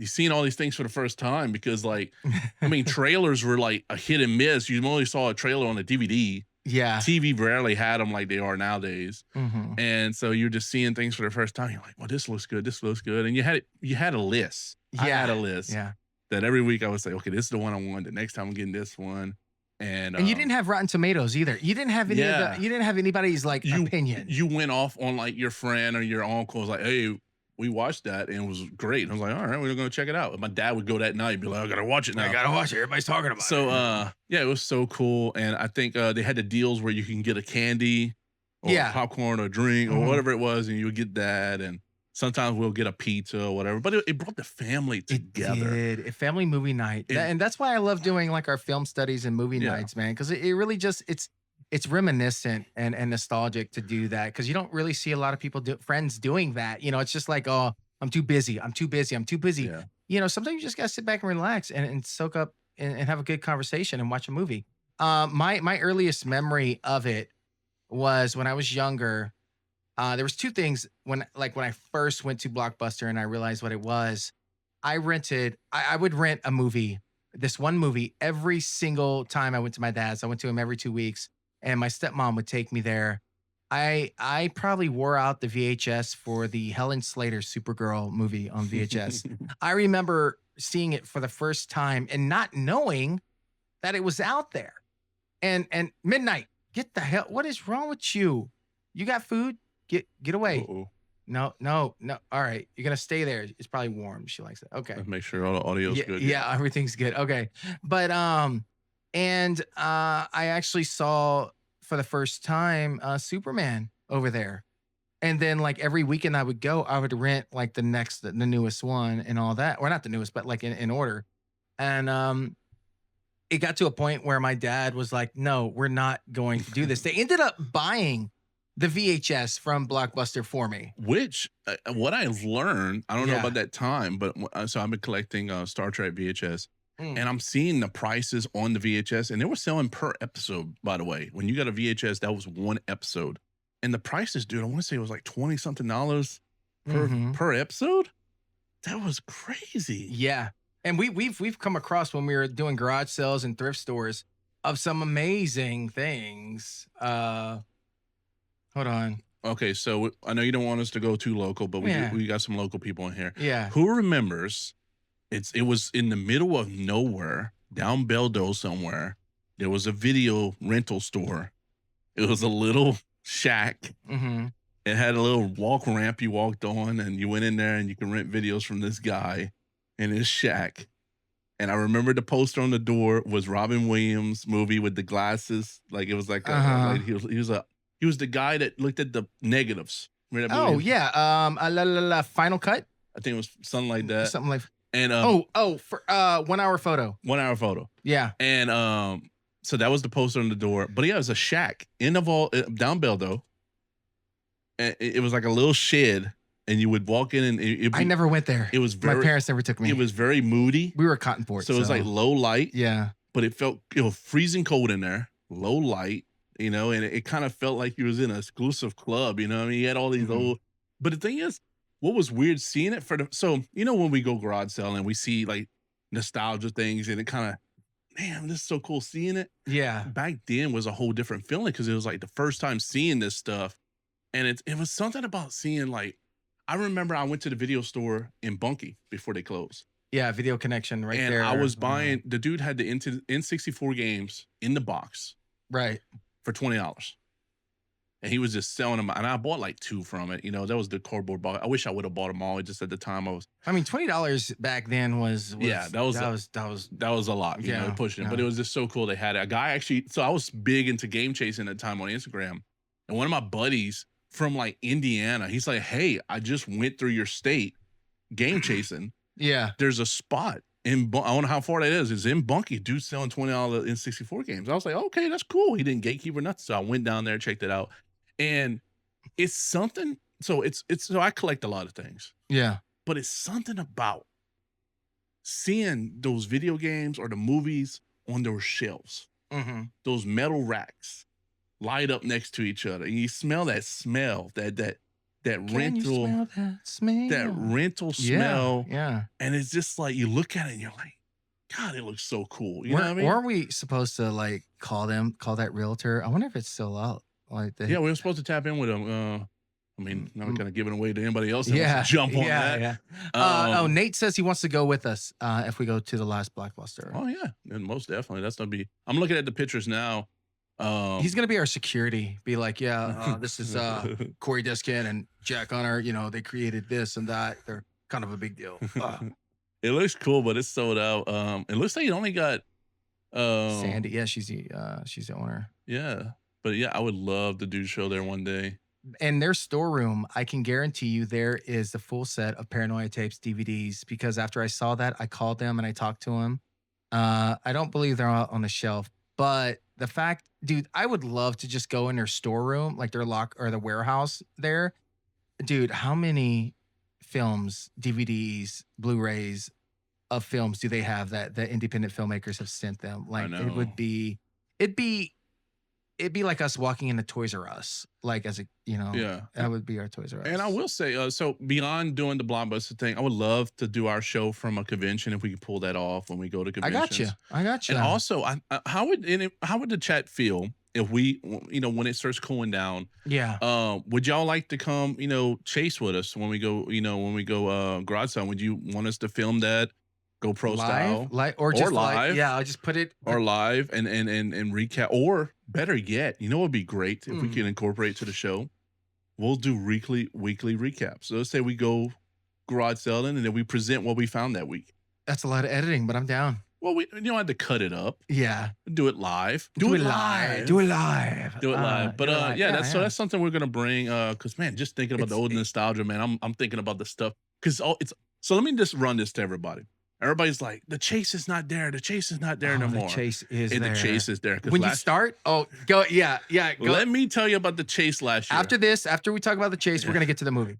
B: seen all these things for the first time because like, I mean, trailers were like a hit and miss. You only saw a trailer on a DVD.
A: Yeah.
B: TV rarely had them like they are nowadays.
A: Mm-hmm.
B: And so you're just seeing things for the first time. You're like, well, this looks good. This looks good. And you had a list.
A: Yeah.
B: I had a list.
A: Yeah.
B: That every week I would say, okay, this is the one I want. The next time I'm getting this one. And
A: you didn't have Rotten Tomatoes either. You didn't have any you didn't have anybody's like opinion.
B: You went off on like your friend or your uncle was like, hey, we watched that and it was great. And I was like, all right, we're going to check it out. And my dad would go that night and be like, I got to watch it now.
A: I got to watch it. Everybody's talking about it.
B: So, yeah, it was so cool. And I think they had the deals where you can get a candy or popcorn or drink or whatever it was. And you would get that. And sometimes we'll get a pizza or whatever. But it brought the family together.
A: It did. A family movie night. And that's why I love doing like our film studies and movie nights, man. Because it really just, it's reminiscent and nostalgic to do that, because you don't really see a lot of people friends doing that. It's just like, oh, I'm too busy. I'm too busy. I'm too busy.
B: Yeah.
A: Sometimes you just gotta sit back and relax and soak up and have a good conversation and watch a movie. My earliest memory of it was when I was younger. There was two things when I first went to Blockbuster and I realized what it was. I would rent a movie, this one movie, every single time I went to my dad's. I went to him every 2 weeks. And my stepmom would take me there. I probably wore out the VHS for the Helen Slater Supergirl movie on VHS. I remember seeing it for the first time and not knowing that it was out there. And midnight, get the hell, what is wrong with you? You got food? Get away.
B: Uh-oh.
A: No. All right, you're gonna stay there. It's probably warm. She likes it. Okay.
B: Let's make sure all the audio's good.
A: Yeah, everything's good. Okay. But I actually saw for the first time Superman over there. And then like every weekend I would go, I would rent like the newest one and all that. Or not the newest, but like in order. And it got to a point where my dad was like, no, we're not going to do this. They ended up buying the VHS from Blockbuster for me.
B: Which, what I've learned, I don't know about that time, but so I've been collecting Star Trek VHS. And I'm seeing the prices on the VHS, and they were selling per episode, by the way. When you got a VHS, that was one episode. And the prices, dude, I want to say it was like $20-something per episode. That was crazy.
A: Yeah. And we've come across when we were doing garage sales and thrift stores of some amazing things. Hold on.
B: Okay, so I know you don't want us to go too local, but
A: Yeah.
B: we got some local people in here.
A: Yeah.
B: Who remembers it was in the middle of nowhere, down Beldo somewhere. There was a video rental store. It was a little shack.
A: Mm-hmm.
B: It had a little walk ramp you walked on, and you went in there and you can rent videos from this guy in his shack. And I remember the poster on the door was Robin Williams movie with the glasses. Like it was like
A: Uh-huh.
B: he was the guy that looked at the negatives. Remember that
A: Oh
B: movie?
A: yeah. Final cut.
B: I think it was something like that.
A: Something like
B: And
A: for 1 hour photo.
B: 1 hour photo.
A: Yeah.
B: And so that was the poster on the door. But yeah, it was a shack in the vault down Beldo. And it was like a little shed, and you would walk in, and
A: I never went there.
B: It was
A: My
B: very.
A: parents never took me.
B: It was very moody.
A: We were cotton port.
B: So it was like low light.
A: Yeah.
B: But it was freezing cold in there, low light, and it kind of felt like you was in an exclusive club, you know what I mean? You had all these old, but the thing is, what was weird seeing it so, when we go garage selling, we see like nostalgia things, and it kind of, man, this is so cool seeing it.
A: Yeah.
B: Back then was a whole different feeling because it was like the first time seeing this stuff. And it was something about seeing like, I remember I went to the video store in Bunkie before they closed.
A: Yeah, video connection right
B: And
A: there.
B: I was buying, the dude had the N64 games in the box
A: right
B: for $20. And he was just selling them. And I bought like 2 from it. That was the cardboard box. I wish I would have bought them all. Just at the time
A: I mean, $20 back then was
B: yeah, that was a lot, pushing it. But it was just so cool they had it. A guy actually, so I was big into game chasing at the time on Instagram. And one of my buddies from like Indiana, he's like, hey, I just went through your state game chasing.
A: Yeah.
B: There's a spot I don't know how far that is. It's in Bunkie. Dude selling $20 N64 games. I was like, okay, that's cool. He didn't gatekeep or nothing. So I went down there, checked it out. And it's something. So so I collect a lot of things.
A: Yeah.
B: But it's something about seeing those video games or the movies on those shelves, those metal racks light up next to each other. And you smell that smell, that rental, that rental smell.
A: Yeah.
B: And it's just like, you look at it and you're like, God, it looks so cool. You know what I mean?
A: Weren't we supposed to like call that realtor? I wonder if it's still out.
B: Yeah, we were supposed to tap in with them. I mean, not kind of giving away to anybody else that
A: yeah.
B: wants to jump on that.
A: Yeah. Nate says he wants to go with us if we go to the last Blockbuster.
B: Oh yeah, and most definitely. That's gonna be. I'm looking at the pictures now.
A: He's gonna be our security. Be like, yeah, this is Corey Deskin and Jack Hunter. They created this and that. They're kind of a big deal.
B: It looks cool, but it's sold out. It looks like it only got
A: Sandy. Yeah, she's the owner.
B: Yeah, but yeah, I would love to do a show there one day.
A: And their storeroom, I can guarantee you there is the full set of Paranoia tapes, DVDs, because after I saw that, I called them and I talked to them. I don't believe they're out on the shelf, but the fact, dude, I would love to just go in their storeroom, like their lock or the warehouse there. Dude, how many films, DVDs, Blu-rays of films do they have that the independent filmmakers have sent them? Like it'd be like us walking into Toys R Us, like as a,
B: yeah,
A: that would be our Toys R Us.
B: And I will say, so beyond doing the Blockbuster thing, I would love to do our show from a convention if we could pull that off when we go to conventions.
A: I got you.
B: And also, how would the chat feel if we, when it starts cooling down?
A: Yeah.
B: Would y'all like to come, chase with us when we go, garage sale? Would you want us to film that? GoPro style,
A: or just
B: live,
A: yeah. I'll just put it
B: or live and recap, or better yet, it would be great if we can incorporate to the show. We'll do weekly recaps. So let's say we go garage selling and then we present what we found that week.
A: That's a lot of editing, but I'm down.
B: Well, we don't have to cut it up.
A: Yeah,
B: do it live.
A: Do it live.
B: But so that's something we're gonna bring. Because man, just thinking about the old nostalgia, man, I'm thinking about the stuff. Because so let me just run this to everybody. Everybody's like, the chase is not there. The chase is not there no more.
A: The chase is there.
B: The chase is there.
A: When you start, go. Go.
B: Let me tell you about the chase last year.
A: After we talk about the chase, we're going to get to the movie.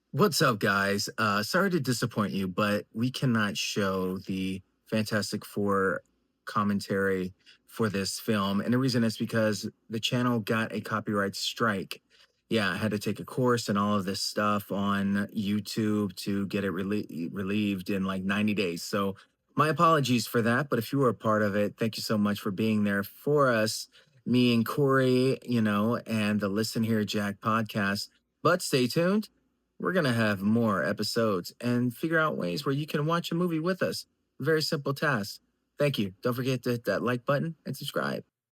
C: What's up, guys? Sorry to disappoint you, but we cannot show the Fantastic Four commentary for this film. And the reason is because the channel got a copyright strike. yeah, I had to take a course and all of this stuff on YouTube to get it relieved in like 90 days. So my apologies for that. But if you were a part of it, thank you so much for being there for us, me and Corey, and the Listen Here Jack podcast. But stay tuned. We're going to have more episodes and figure out ways where you can watch a movie with us. Very simple task. Thank you. Don't forget to hit that like button and subscribe.